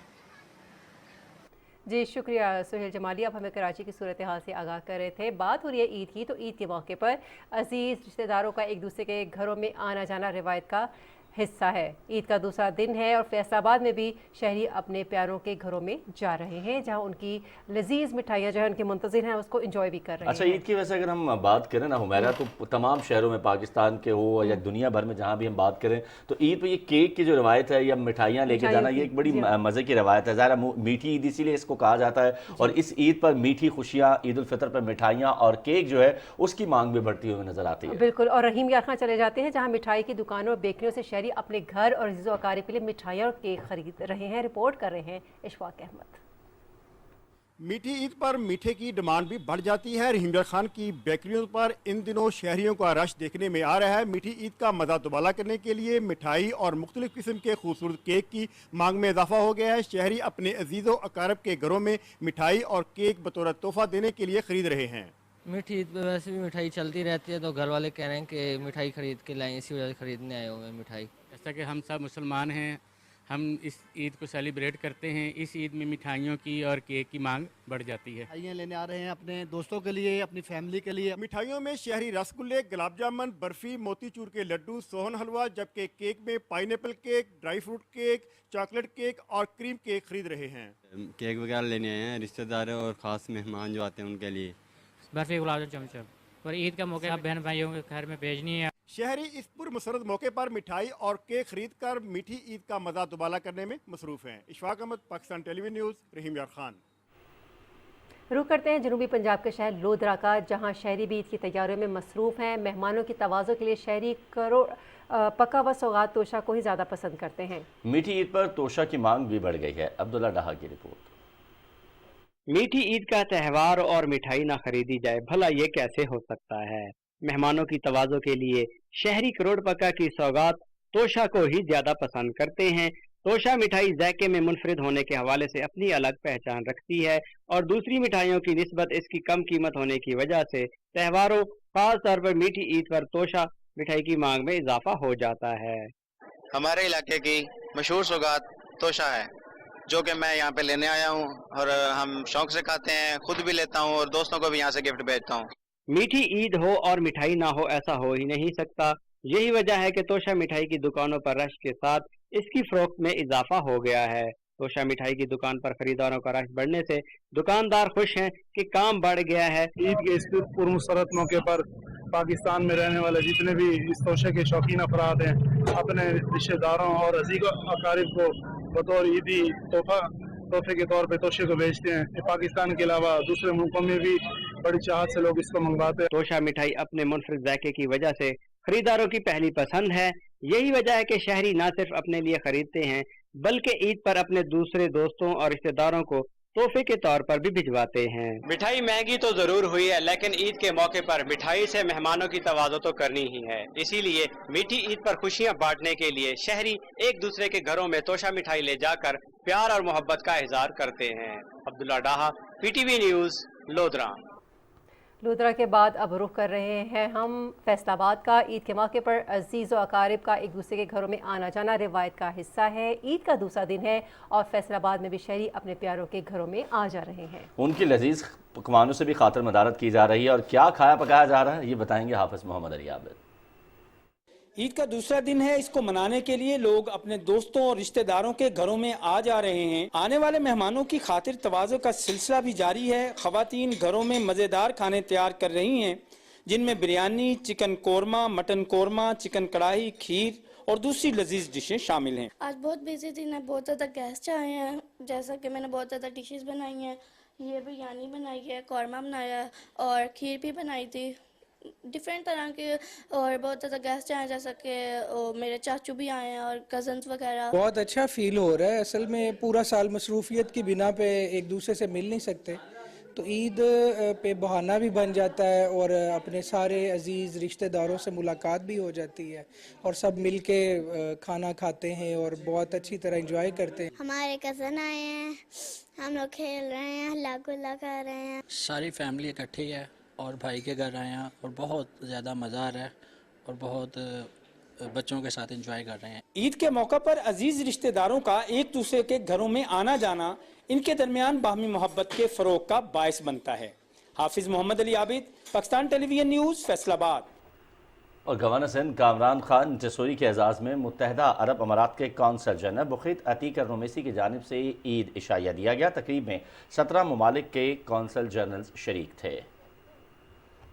जी शुक्रिया सुहेल जमाली, आप हमें कराची की सूरत हाल से आगाह कर रहे थे। बात हो रही है ईद की, तो ईद के मौके पर अजीज़ रिश्तेदारों का एक दूसरे के घरों में आना जाना रिवायत का हिस्सा है। ईद का दूसरा दिन है और फैसलाबाद में भी शहरी अपने प्यारों के घरों में जा रहे हैं, जहां उनकी लजीज मिठाइयाँ जो है उनके मुंतज़िर हैं उसको एंजॉय भी कर रहे हैं। अच्छा, ईद की वैसे अगर हम बात करें ना हुमैरा, तो तमाम शहरों में, पाकिस्तान के हो या दुनिया भर में जहाँ भी हम बात करें, तो ईद पर ये केक की जो रवायत है या मिठाइयाँ लेके जाना, ये एक बड़ी मज़े की रवायत है। ज़ाहिर मीठी ईद इसीलिए इसको कहा जाता है। और इस ईद पर मीठी खुशियाँ, ईद उल फितर पर मिठाइयाँ और केक जो है उसकी मांग भी बढ़ती हुई नजर आती है। बिल्कुल, और रहीम यार खां चले जाते हैं जहाँ मिठाई की दुकानों और बेकरियों से शहरी अपने घर और अज़ीज़ व अकारीब के लिए मिठाइयाँ और केक खरीद रहे हैं। रिपोर्ट कर रहे हैं इशफाक अहमद। मीठी ईद पर मीठे की डिमांड भी बढ़ जाती है। रहीम खान की बेकरियों पर इन दिनों शहरियों का रश देखने में आ रहा है। मीठी ईद का मज़ा दुबाला करने के लिए मिठाई और मुख्तलिफ किस्म के खूबसूरत केक की मांग में इजाफा हो गया है। शहरी अपने अजीज़ व अकारीब के घरों में मिठाई और केक बतौर तोहफा देने के लिए खरीद रहे हैं। मीठी ईद पर वैसे भी मिठाई चलती रहती है, तो घर वाले कह रहे हैं कि मिठाई खरीद के लाएं, इसी वजह से खरीदने आए हुए हैं मिठाई। जैसा कि हम सब मुसलमान हैं, हम इस ईद को सेलिब्रेट करते हैं। इस ईद में मिठाइयों की और केक की मांग बढ़ जाती है। मिठाइयाँ लेने आ रहे हैं अपने दोस्तों के लिए, अपनी फैमिली के लिए। मिठाइयों में शहरी रसगुल्ले, गुलाब जामुन, बर्फी, मोतीचूर के लड्डू, सोहन हलवा, जबकि केक में pineapple cake, dry fruit cake, chocolate cake और क्रीम केक खरीद रहे हैं। केक वगैरह लेने आए हैं रिश्तेदार और ख़ास मेहमान जो आते हैं उनके लिए। बर्फी, गुलाब जामुन, चमचम और ईद का मौके पर बहन भाइयों के घर में भेजनी है। शहरी इस पुरमसरत मौके पर मिठाई और केक खरीद कर मीठी ईद का मजा दुबाला करने में मसरूफ हैं। इशफाक अहमद, पाकिस्तान टेलीविजन न्यूज़, रहीम यार खान। रुख करते हैं जनूबी पंजाब के शहर लोधरा का, जहां शहरी भी ईद की तैयारियों में मसरूफ़ हैं। मेहमानों की तवाज़ुन के लिए शहरी पका व सौगात तोशा को ही ज़्यादा पसंद करते हैं। मीठी ईद पर तोशा की मांग भी बढ़ गई है। अब्दुल्ला डाहा की रिपोर्ट। मीठी ईद का त्यौहार और मिठाई ना खरीदी जाए, भला ये कैसे हो सकता है। मेहमानों की तवाज़ो के लिए शहरी करोड़ पक्का की सौगात तोशा को ही ज्यादा पसंद करते हैं। तोशा मिठाई ज़ायके में मुनफरिद होने के हवाले से अपनी अलग पहचान रखती है और दूसरी मिठाइयों की निस्बत इसकी कम कीमत होने की वजह से त्योहारों, खास तौर पर मीठी ईद पर तोशा मिठाई की मांग में इजाफा हो जाता है। हमारे इलाके की मशहूर सौगात तोशा है, जो कि मैं यहाँ पे लेने आया हूँ और हम शौक से खाते हैं, खुद भी लेता हूँ और दोस्तों को भी यहाँ से गिफ्ट भेजता हूँ। मीठी ईद हो और मिठाई ना हो, ऐसा हो ही नहीं सकता। यही वजह है कि तोशा मिठाई की दुकानों पर रश के साथ इसकी फरोख्त में इजाफा हो गया है। तोशा मिठाई की दुकान पर खरीदारों का रश बढ़ने से दुकानदार खुश हैं कि काम बढ़ गया है। ईद के इस पुरमसरत मौके पर पाकिस्तान में रहने वाले जितने भी इस तोशे के शौकीन अफराद हैं, अपने रिश्तेदारों और अजीज़ अकारिब को बतौर ईदी तोहफे के तौर पे तोशे को भेजते हैं। पाकिस्तान के अलावा दूसरे मुल्कों में भी बड़ी चाहत से लोग इसको मंगवाते हैं। तोशा मिठाई अपने मुनफरिद जायके की वजह से खरीदारों की पहली पसंद है। यही वजह है कि शहरी न सिर्फ अपने लिए खरीदते हैं, बल्कि ईद पर अपने दूसरे दोस्तों और रिश्तेदारों को तोहफे के तौर पर भी भिजवाते हैं। मिठाई महंगी तो जरूर हुई है, लेकिन ईद के मौके पर मिठाई से मेहमानों की तवाज़ो तो करनी ही है। इसीलिए मीठी ईद पर खुशियां बांटने के लिए शहरी एक दूसरे के घरों में तोशा मिठाई ले जाकर प्यार और मोहब्बत का इजहार करते हैं। अब्दुल्ला डाहा, PTV न्यूज़, लोधरा। लोधरा के बाद अब रुख कर रहे हैं हम फैसलाबाद का। ईद के मौके पर अजीज़ व अकारिब का एक दूसरे के घरों में आना जाना रिवायत का हिस्सा है। ईद का दूसरा दिन है और फैसलाबाद में भी शहरी अपने प्यारों के घरों में आ जा रहे हैं। उनकी लजीज पकवानों से भी खातिर मदारत की जा रही है और क्या खाया पकाया जा रहा है, ये बताएंगे हाफिज मोहम्मद अली आबिद। ईद का दूसरा दिन है। इसको मनाने के लिए लोग अपने दोस्तों और रिश्तेदारों के घरों में आ जा रहे हैं। आने वाले मेहमानों की खातिर तवाज़ो का सिलसिला भी जारी है। ख़वातीन घरों में मज़ेदार खाने तैयार कर रही हैं, जिनमें biryani, chicken korma, mutton korma, chicken कढ़ाई, खीर और दूसरी लजीज डिशें शामिल हैं। आज बहुत बिजी दिन है, बहुत ज़्यादा गेस्ट आए हैं। जैसा कि मैंने बहुत ज़्यादा डिशेस बनाई हैं। ये बिरयानी बनाई है, कौरमा बनाया और खीर भी बनाई थी, डिफरेंट तरह के, और बहुत ज़्यादा गेस्ट आए, जैसा कि मेरे चाचू भी आए हैं और कज़न्स वगैरह। बहुत अच्छा फील हो रहा है। असल में पूरा साल मसरूफियत की बिना पे एक दूसरे से मिल नहीं सकते, तो ईद पे बहाना भी बन जाता है और अपने सारे अजीज़ रिश्तेदारों से मुलाकात भी हो जाती है और सब मिल के खाना खाते हैं और बहुत अच्छी तरह एंजॉय करते हैं। हमारे कज़न आए हैं, हम लोग खेल रहे हैं, हल्ला गुल्ला कर रहे हैं। सारी फैमिली इकट्ठी है और भाई के घर आए हैं और बहुत ज़्यादा मज़ा आ रहा है और बहुत बच्चों के साथ एंजॉय कर रहे हैं। ईद के मौका पर अजीज रिश्तेदारों का एक दूसरे के घरों में आना जाना इनके दरमियान बाहमी मोहब्बत के फरोग का बायस बनता है। हाफिज मोहम्मद अली आबिद, पाकिस्तान टेलीविजन न्यूज़, फैसलाबाद। और गवर्नर सिंध कामरान खान जसूरी के एजाज़ में मुत्तहदा अरब अमारात के कौंसल जनरल बुखीत अतीक रुमैसी की जानिब से ईद इशाया दिया गया। तकरीब में 17 ममालिक के कौंसल जनरल शरीक थे।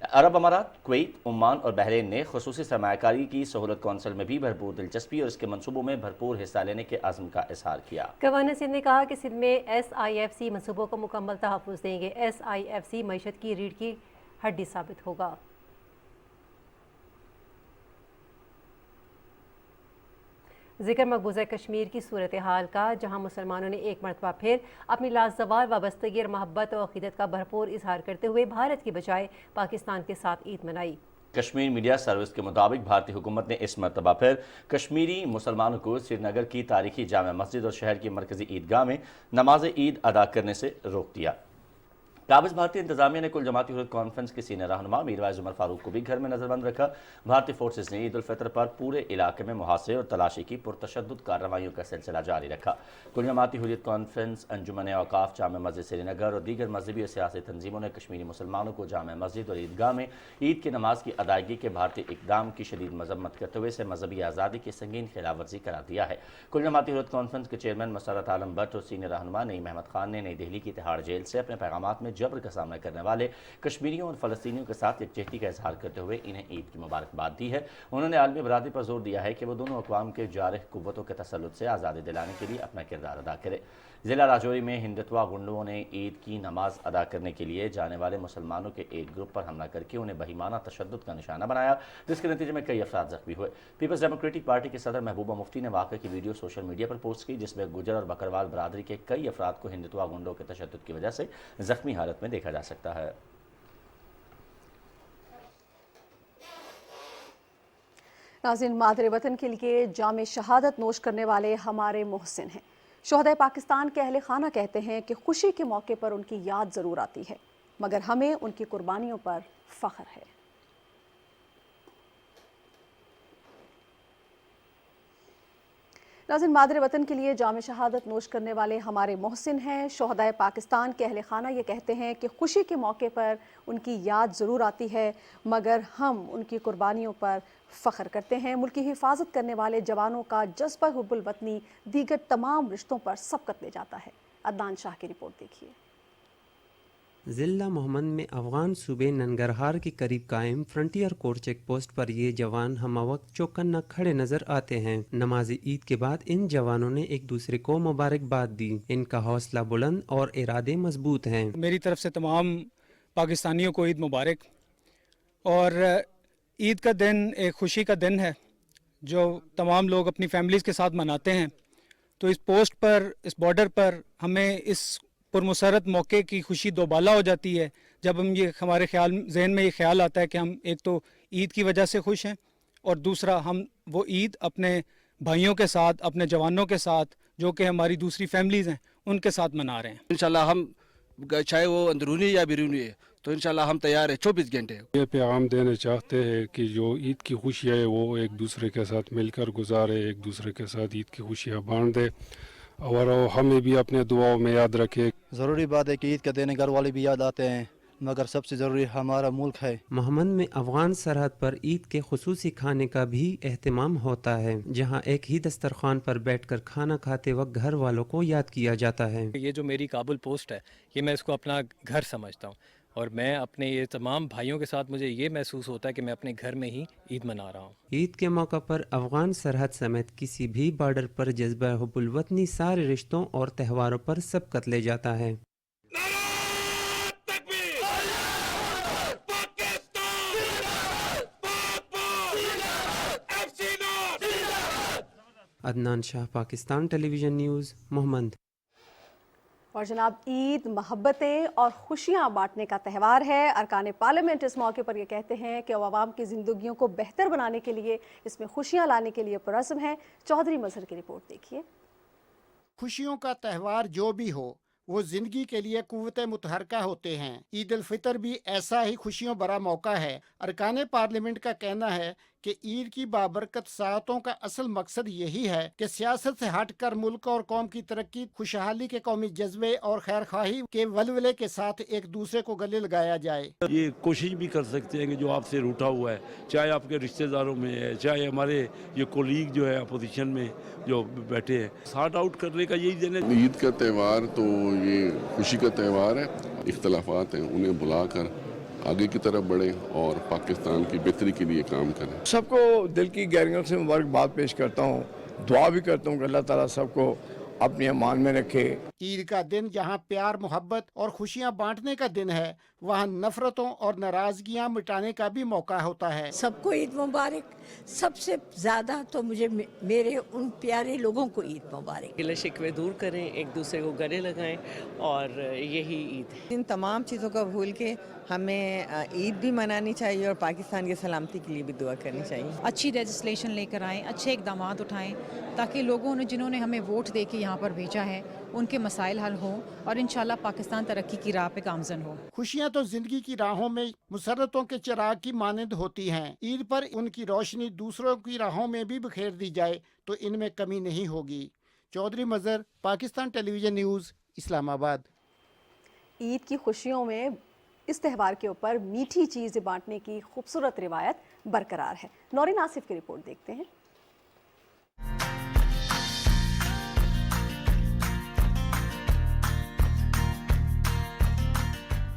अरब अमारात, कुवैत, ओमान और बहरीन ने खुसूसी सरमायाकारी की सहूलत कौंसिल में भी भरपूर दिलचस्पी और इसके मनसूबों में भरपूर हिस्सा लेने के आज़म का इजहार किया। गवर्नर सिंध ने कहा कि सिंध में SIFC मनसूबों को मुकम्मल तहफ़्फ़ुज़ देंगे। SIFC मईशत की रीढ़ की हड्डी साबित होगा। जिक्र मकबूजा कश्मीर की सूरत हाल का, जहाँ मुसलमानों ने एक मरतबा फिर अपनी लाजवाल वाबस्तगी और मोहब्बत और अक़ीदत का भरपूर इजहार करते हुए भारत की बजाय पाकिस्तान के साथ ईद मनाई। कश्मीर मीडिया सर्विस के मुताबिक भारतीय हुकूमत ने इस मरतबा फिर कश्मीरी मुसलमानों को श्रीनगर की तारीखी जामा मस्जिद और शहर की मरकजी ईदगाह में नमाज ईद अदा करने से रोक दिया। काबिज भारतीय इंतजामिया ने कुल जमाती हुर्रियत कॉन्फ्रेंस के सीनियर रहनुमा मीरवाइज उमर फारूक को भी घर में नजरबंद रखा। भारतीय फोर्सेज ने ईद उल फितर पर पूरे इलाके में मुहासरे और तलाशी की पुरतशद्दुद कार्रवाइयों का सिलसिला जारी रखा। कुल जमाती हुर्रियत कॉन्फ्रेंस, अंजुमन औकाफ, जामे मस्जिद श्रीनगर और दीगर मजहबी और सियासी तंजीमों ने कश्मीरी मुसलमानों को जामे मस्जिद और ईदगाह में ईद की नमाज की अदायगी के भारतीय इकदाम की शदीद मजम्मत करते हुए इसे मजहबी आज़ादी की संगीन खिलाफ वर्जी करार दिया है। कुल जमाती हुर्रियत कॉन्फ्रेंस के चेयरमैन मसरत आलम भट्ट और सीनियर रहनुमा नईम अहमद खान ने नई दिल्ली की तिहाड़ जेल से अपने पैगामात में जबर का सामना करने वाले कश्मीरियों और फ़लस्तीनियों के साथ यकजहती का इजहार करते हुए इन्हें ईद की मुबारकबाद दी है। उन्होंने आलमी बरादरी पर जोर दिया है कि वो दोनों अक़वाम के जारह कुव्वतों के तसल्लुत से आज़ादी दिलाने के लिए अपना किरदार अदा करे। ज़िला राजौरी में हिंदुत्वा गुंडों ने ईद की नमाज अदा करने के लिए जाने वाले मुसलमानों के एक ग्रुप पर हमला करके उन्हें बहीमाना तशद्दुद का निशाना बनाया, जिसके नतीजे में कई अफराद जख्मी हुए। पीपल्स डेमोक्रेटिक पार्टी के सदर महबूबा मुफ्ती ने वाक़े की वीडियो सोशल मीडिया पर पोस्ट की, जिसमें गुजर और बकरवाल बरादरी के कई अफराद को हिंदुत्वा गुंडों के तशद्दुद की वजह से जख्मी हालत में देखा जा सकता है। नाज़रीन, मादरे वतन के लिए जामे शहादत नोश करने वाले हमारे मोहसिन हैं। शोहदा पाकिस्तान के अहले खाना कहते हैं कि खुशी के मौके पर उनकी याद ज़रूर आती है, मगर हमें उनकी कुर्बानियों पर फ़ख्र है। नाज़रीन, मादरे वतन के लिए जामे शहादत नोश करने वाले हमारे मोहसिन हैं। शोहदा पाकिस्तान के अहले खाना ये कहते हैं कि खुशी के मौके पर उनकी याद ज़रूर आती है, मगर हम उनकी कुर्बानियों पर फ़ख्र करते हैं। मुल्क की हिफाजत करने वाले जवानों का जज्बा हुब्बुल वतनी दीगर तमाम रिश्तों पर सबकत ले जाता है। अदनान शाह की रिपोर्ट देखिए। ज़िला मोहम्मद में अफ़गान सूबे ननगरहार के करीब कायम फ्रंटियर कोर चेक पोस्ट पर ये जवान हम वक्त चौकन्ना खड़े नजर आते हैं। नमाज ईद के बाद इन जवानों ने एक दूसरे को मुबारकबाद दी। इनका हौसला बुलंद और इरादे मजबूत हैं। मेरी तरफ से तमाम पाकिस्तानियों को ईद मुबारक। और ईद का दिन एक खुशी का दिन है जो तमाम लोग अपनी फैमिलीज़ के साथ मनाते हैं। तो इस पोस्ट पर, इस बॉर्डर पर हमें इस पुरमसरत मौके की खुशी दोबाला हो जाती है जब हम ये हमारे जहन में ये ख्याल आता है कि हम एक तो ईद की वजह से खुश हैं और दूसरा हम वो ईद अपने भाइयों के साथ, अपने जवानों के साथ, जो कि हमारी दूसरी फैमिलीज़ हैं, उनके साथ मना रहे हैं। इंशाल्लाह हम चाहे वो अंदरूनी या बैरूनी है तो इंशाल्लाह हम तैयार है 24 घंटे। ये पैगाम देना चाहते हैं कि जो ईद की खुशियाँ है वो एक दूसरे के साथ मिलकर गुजारे, एक दूसरे के साथ ईद की खुशियाँ बांट दे और हमें भी अपने दुआओं में याद रखे। ज़रूरी बात है कि ईद के दिन घर वाले भी याद आते हैं, मगर सबसे ज़रूरी हमारा मुल्क है। मोहम्मद में अफ़गान सरहद पर ईद के खुसूसी खाने का भी एहतमाम होता है, जहां एक ही दस्तरखान पर बैठकर खाना खाते वक्त घर वालों को याद किया जाता है। ये जो मेरी काबुल पोस्ट है, ये मैं इसको अपना घर समझता हूँ और मैं अपने ये तमाम भाइयों के साथ मुझे ये महसूस होता है कि मैं अपने घर में ही ईद मना रहा हूँ। ईद के मौका पर अफ़गान सरहद समेत किसी भी बॉर्डर पर जज्बा हुब्बुल वतनी सारे रिश्तों और त्योहारों पर सबकत ले जाता है। Adnan Shah, Pakistan television news, Mohammad. और जनाब, ईद मोहब्बतें और खुशियाँ बांटने का त्यौहार है। अरकान पार्लियामेंट इस मौके पर ये कहते हैं कि अवाम की ज़िंदगियों को बेहतर बनाने के लिए, इसमें खुशियाँ लाने के लिए पुरज़्म हैं। चौधरी मजहर की रिपोर्ट देखिए। खुशियों का त्यौहार जो भी हो, वो जिंदगी के लिए कुव्वत मुतहरका होते हैं। ईद उल फितर भी ऐसा ही खुशियों भरा मौका है। अरकान पार्लियामेंट का कहना है कि ईद की बाबरकत सातों का असल मकसद यही है कि सियासत से हटकर मुल्क और कौम की तरक्की, खुशहाली के कौमी जज्बे और खैर खाही के वलवले के साथ एक दूसरे को गले लगाया जाए। ये कोशिश भी कर सकते हैं कि जो आपसे रूठा हुआ है, चाहे आपके रिश्तेदारों में है, चाहे हमारे ये कोलीग जो है अपोजिशन में जो बैठे हैं, सॉर्ट आउट करने का यही दिन है। ईद का त्यौहार तो ये खुशी का त्यौहार है। इख्तलाफात हैं उन्हें बुलाकर आगे की तरफ बढ़े और पाकिस्तान की बेहतरी के लिए काम करें। सबको दिल की गहराइयों से मुबारकबाद पेश करता हूँ, दुआ भी करता हूँ कि अल्लाह ताला सबको अपने अमान में रखे। ईद का दिन जहाँ प्यार, मोहब्बत और खुशियाँ बांटने का दिन है, वहाँ नफरतों और नाराजगियाँ मिटाने का भी मौका होता है। सबको ईद मुबारक। सबसे ज्यादा तो मुझे मेरे उन प्यारे लोगों को ईद मुबारक। गिले शिकवे दूर करें, एक दूसरे को गले लगाएं और यही ईद है। इन तमाम चीज़ों को भूल के हमें ईद भी मनानी चाहिए और पाकिस्तान की सलामती के लिए भी दुआ करनी चाहिए। अच्छी लेजिस्लेशन लेकर आएँ, अच्छे इकदाम उठाएं ताकि लोगों ने, जिन्होंने हमें वोट दे के यहाँ पर भेजा है उनके मसाइल हल हों और इंशाल्लाह पाकिस्तान तरक्की की राह पे गामजन हो। खुशियाँ तो जिंदगी की राहों में मुसर्रतों के चिराग की मानंद होती हैं। ईद पर उनकी रोशनी दूसरों की राहों में भी बिखेर दी जाए तो इनमें कमी नहीं होगी। चौधरी मजहर, पाकिस्तान टेलीविजन न्यूज़, इस्लामाबाद। ईद की खुशियों में इस त्यौहार के ऊपर मीठी चीज़ें बांटने की खूबसूरत रिवायत बरकरार है। नौरीन आसिफ की रिपोर्ट देखते हैं।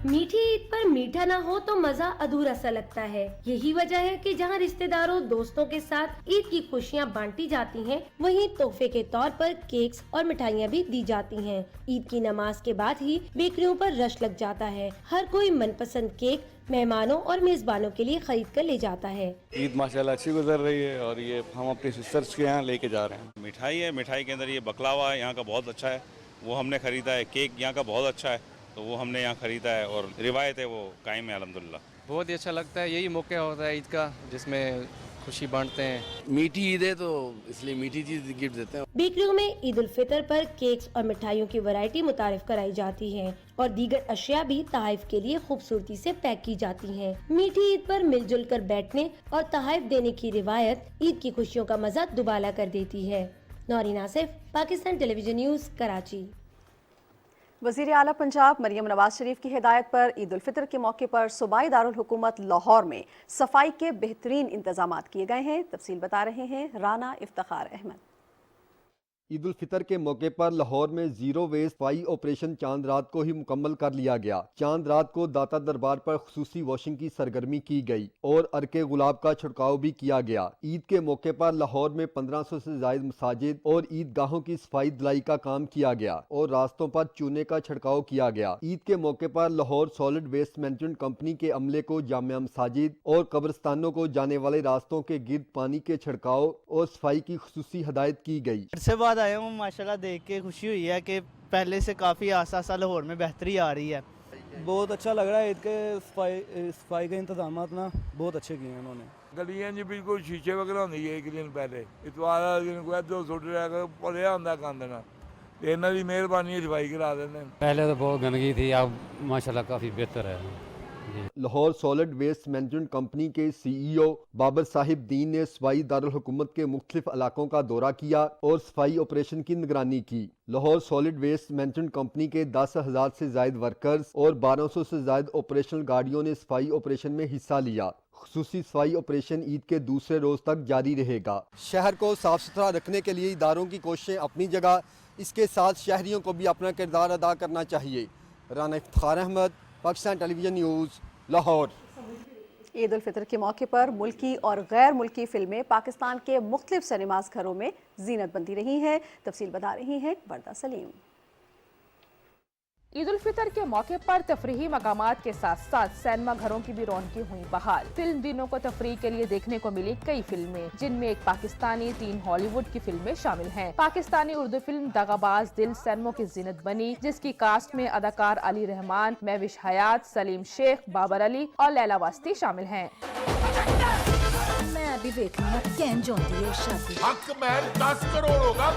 मीठी ईद पर मीठा ना हो तो मजा अधूरा सा लगता है। यही वजह है कि जहां रिश्तेदारों दोस्तों के साथ ईद की खुशियां बांटी जाती हैं, वहीं तोहफे के तौर पर केक्स और मिठाइयां भी दी जाती हैं। ईद की नमाज के बाद ही बेकरियों पर रश लग जाता है। हर कोई मनपसंद केक मेहमानों और मेजबानों के लिए खरीद कर ले जाता है। ईद माशाल्लाह अच्छी गुजर रही है और ये हम अपनी सिस्टर्स के यहाँ लेके जा रहे हैं। मिठाई है, मिठाई के अंदर ये बकलावा है, यहाँ का बहुत अच्छा है, वो हमने खरीदा है। केक यहाँ का बहुत अच्छा है, तो वो हमने यहाँ खरीदा है और रिवायत है वो कायम है अल्हम्दुलिल्लाह। बहुत ही अच्छा लगता है, यही मौका होता है ईद का जिसमें खुशी बांटते हैं। मीठी ईद है तो इसलिए मीठी चीज गिफ्ट देते हैं। बेकरियों में ईद उल फितर पर केक्स और मिठाइयों की वैरायटी मुतारिफ कराई जाती है और दीगर अशिया भी तहाइफ के लिए खूबसूरती से पैक की जाती हैं। मीठी ईद पर मिलजुल कर बैठने और तहाइफ देने की रिवायत ईद की खुशियों का मजा दुबाला कर देती है। Naureen Asif, Pakistan television news, Karachi. वज़ीर आला पंजाब मरियम नवाज शरीफ की हिदायत पर ईद उल फितर के मौके पर सूबाई दारुल हुकूमत लाहौर में सफाई के बेहतरीन इंतजामात किए गए हैं। तफसील बता रहे हैं राना इफ्तिखार अहमद। ईद उल फितर के मौके पर लाहौर में जीरो वेस्ट सफाई ऑपरेशन चांद रात को ही मुकम्मल कर लिया गया। चांद रात को दाता दरबार पर खुसूसी वॉशिंग की सरगर्मी की गई और अरके गुलाब का छिड़काव भी किया गया। ईद के मौके पर लाहौर में 1500 से ज्यादा मसाजिद और ईदगाहों की सफाई धुलाई का काम किया गया और रास्तों पर चूने का छिड़काव किया गया। ईद के मौके पर Lahore solid waste management company के अमले को जामिया मसाजिद और कब्रिस्तानों को जाने वाले रास्तों के गिर्द पानी के छिड़काव और सफाई की खुसूसी हदायत की गई। आया हूँ, माशाल्लाह देख के खुशी हुई है कि पहले से काफ़ी आसा आसा लाहौर में बेहतरी आ रही है। बहुत अच्छा लग रहा है। ईद के सफाई के इंतजाम ना बहुत अच्छे किए हैं उन्होंने। गलियां जी बिल्कुल शीशे वगैरह होंदी है। एक दिन पहले इतवार वाले दिन को 2 सुट रहा भरिया होंदा गंद ना, इन्हां दी मेहरबानी सफाई करा देंदे। पहले तो बहुत गंदगी थी, अब माशाल्लाह काफ़ी बेहतर है। Lahore solid waste management company के CEO बाबर साहिब दीन ने सफाई दारुल हुकूमत के मुख्तलिफ इलाकों का दौरा किया और सफाई ऑपरेशन की निगरानी की। Lahore solid waste management company के 10,000 से ज्यादा वर्कर्स और 1200 से ज्यादा ऑपरेशनल गाड़ियों ने सफाई ऑपरेशन में हिस्सा लिया। खुसूसी सफाई ऑपरेशन ईद के दूसरे रोज तक जारी रहेगा। शहर को साफ सुथरा रखने के लिए इदारों की कोशिशें अपनी जगह, इसके साथ शहरियों को भी अपना किरदार अदा करना चाहिए। Rana Iftikhar Ahmed, Pakistan television news, Lahore. ईद उल फितर के मौके पर मुल्की और गैर मुल्की फिल्में पाकिस्तान के मुख्तलिफ सिनेमास घरों में जीनत बनती रही हैं। तफसील बता रही हैं वर्दा सलीम। ईद उल फितर के मौके पर तफरीही मकामात के साथ साथ सिनेमा घरों की भी रौनकी हुई बहाल। फिल्म दिनों को तफरीह के लिए देखने को मिली कई फिल्में, जिनमें एक पाकिस्तानी 3 हॉलीवुड की फिल्में शामिल हैं। पाकिस्तानी उर्दू फिल्म दगाबाज दिल सिनेमों की जीनत बनी, जिसकी कास्ट में अदाकार अली रहमान, महविश हयात, सलीम शेख, बाबर अली और लैला वास्ती शामिल हैं। मैं अभी देखूंगा कैन जोंती है शादी। हक महल 10 करोड़ होगा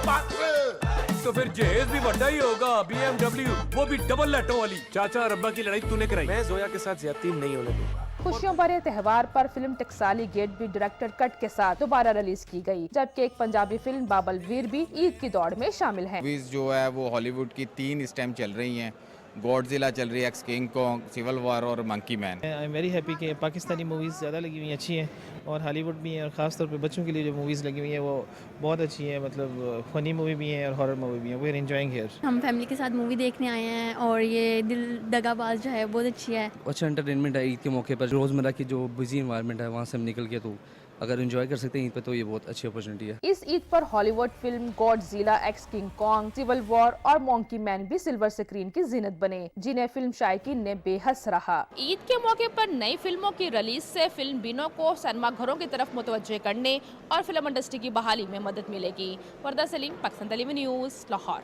तो फिर जहेज भी बड़ा ही होगा। BMW, वो भी डबल लाटों वाली। चाचा और अब्बा की लड़ाई तूने कराई, मैं जोया के साथ ज्यादती नहीं होने दूंगा। खुशियों भरे त्यौहार पर फिल्म टकसाली गेट भी डायरेक्टर कट के साथ दोबारा रिलीज की गई, जबकि एक पंजाबी फिल्म बाबल वीर भी ईद की दौड़ में शामिल है। जो है वो हॉलीवुड की 3 इस टाइम चल रही हैं। गॉडजिला चल रही है, x King Kong, Civil War और Monkey Man. I am very happy कि पाकिस्तानी मूवीज़ ज़्यादा लगी हुई अच्छी हैं और हॉलीवुड भी हैं, और ख़ास तौर पे बच्चों के लिए जो मूवीज़ लगी हुई हैं वो बहुत अच्छी हैं। मतलब फनी मूवी भी हैं और हॉरर मूवी भी हैं। We are enjoying here. हम फैमिली के साथ मूवी देखने आए हैं और ये दिल दगाबाज जो है बहुत अच्छी है। अच्छा एंटरटेनमेंट है ईद के मौके पर। रोज़मर्रा की जो बिजी इन्वायरमेंट है वहाँ से हम निकल के तो अगर एंजॉय कर सकते हैं ईद पे तो ये बहुत अच्छी अपॉर्चुनिटी है। इस ईद पर Hollywood film Godzilla, X King Kong, Civil War और मंकी मैन भी सिल्वर स्क्रीन की जीनत बने, जिन्हें फिल्म शायकीन ने बेहद सराहा। ईद के मौके पर नई फिल्मों की रिलीज से फिल्म बिनों को सिनेमा घरों की तरफ मुतवज्जे करने और फिल्म इंडस्ट्री की बहाली में मदद मिलेगी। वर्दा सलीम, पाकिस्तान टेलीविजन न्यूज़, लाहौर।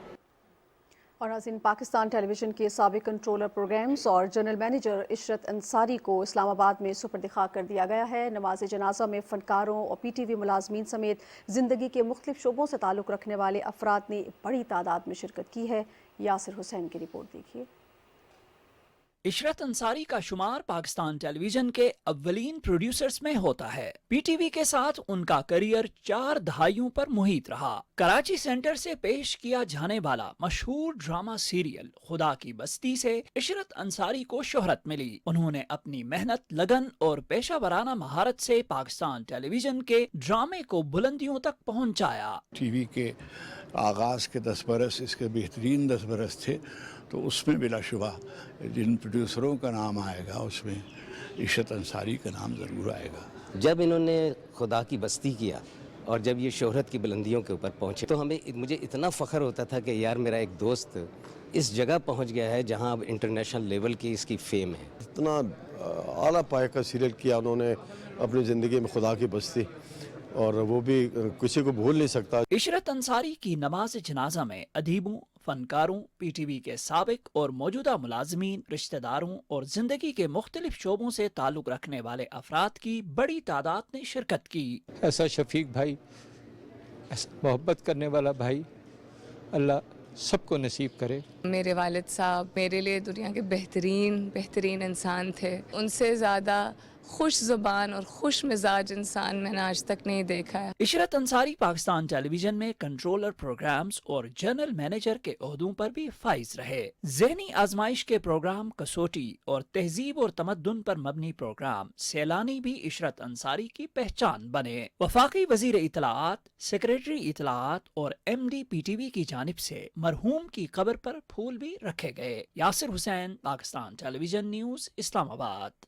اور नाज़रीन, पाकिस्तान टेलीविज़न के साबिक कंट्रोलर प्रोग्राम्स और जनरल मैनेजर इशरत अंसारी को इस्लामाबाद में सुपर्द खाक कर दिया गया है। नमाज जनाजा में फ़नकारों और PTV मुलाजमीन समेत ज़िंदगी के मुख्तलिफ शोबों से ताल्लुक़ रखने वाले अफराद ने बड़ी तादाद में शिरकत की है। यासिर हुसैन की रिपोर्ट देखिए। इशरत अंसारी का शुमार पाकिस्तान टेलीविजन के अव्वलीन प्रोड्यूसर्स में होता है। PTV के साथ उनका करियर 4 दहाइयों पर मुहित रहा। कराची सेंटर से पेश किया जाने वाला मशहूर ड्रामा सीरियल खुदा की बस्ती से इशरत अंसारी को शोहरत मिली। उन्होंने अपनी मेहनत, लगन और पेशा वराना महारत से पाकिस्तान टेलीविजन के ड्रामे को बुलंदियों तक पहुँचाया। TV के आगाज़ के 10 बरस इसके बेहतरीन 10 बरस थे, तो उसमें बिलाशुबा जिन प्रोड्यूसरों का नाम आएगा उसमें इशरत अंसारी का नाम ज़रूर आएगा। जब इन्होंने खुदा की बस्ती किया और जब ये शोहरत की बुलंदियों के ऊपर पहुँचे तो मुझे इतना फ़ख्र होता था कि यार मेरा एक दोस्त इस जगह पहुँच गया है जहाँ अब इंटरनेशनल लेवल की इसकी फेम है। इतना आला पाए का सीरियल किया उन्होंने अपनी ज़िंदगी में, खुदा की बस्ती, और वो भी किसी को भूल नहीं सकता। इशरत अंसारी की नमाज जनाजा में अदीबों, फनकारों, PTV के साबिक और मौजूदा मुलाजमीन, रिश्तेदारों और जिंदगी के मुख्तलिफ शोबों से ताल्लुक़ रखने वाले अफराद की बड़ी तादाद ने शिरकत की। ऐसा शफीक भाई, ऐसा मोहब्बत करने वाला भाई अल्लाह सबको नसीब करे। मेरे वालिद साहब मेरे लिए दुनिया के बेहतरीन इंसान थे। उनसे ज़्यादा खुश ज़ुबान और खुश मिजाज इंसान मैंने आज तक नहीं देखा है। इशरत अंसारी पाकिस्तान टेलीविजन में कंट्रोलर प्रोग्राम्स और जनरल मैनेजर के ओहदों पर भी फाइज रहे। ज़हनी आजमाइश के प्रोग्राम कसौटी और तहजीब और तमद्दुन पर मबनी प्रोग्राम सैलानी भी इशरत अंसारी की पहचान बने। वफाकी वजीर इतलाआत, सेक्रेटरी इतलाआत और MD PTV की जानिब से मरहूम की कब्र पर फूल भी रखे गए। Yasir Hussain, Pakistan television news, Islamabad.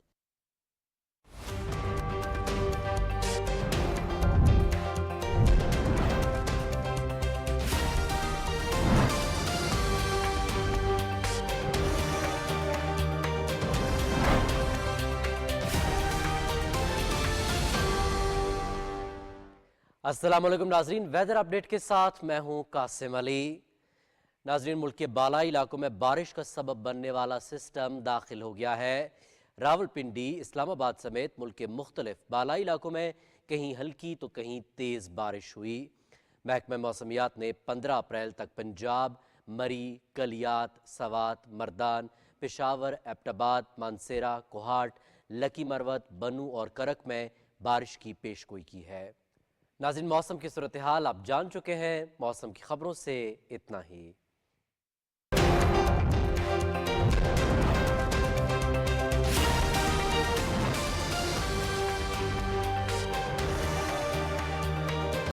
अस्सलाम वालेकुम नाजरीन, वेदर अपडेट के साथ मैं हूं कासिम अली। नाजरीन, मुल्क के बालाई इलाकों में बारिश का सबब बनने वाला सिस्टम दाखिल हो गया है। रावलपिंडी, इस्लामाबाद समेत मुल्क के मुख्तलिफ बालाई इलाकों में कहीं हल्की तो कहीं तेज़ बारिश हुई। महकमा मौसमियात ने 15 अप्रैल तक पंजाब, मरी, कलियात, सवात, मर्दान, पेशावर, एबटाबाद, मानसेरा, कोहाट, लकी मरवत, बनू और करक में बारिश की पेशगोई की है। नाज़रीन, मौसम की सूरत हाल आप जान चुके हैं। मौसम की खबरों से इतना ही।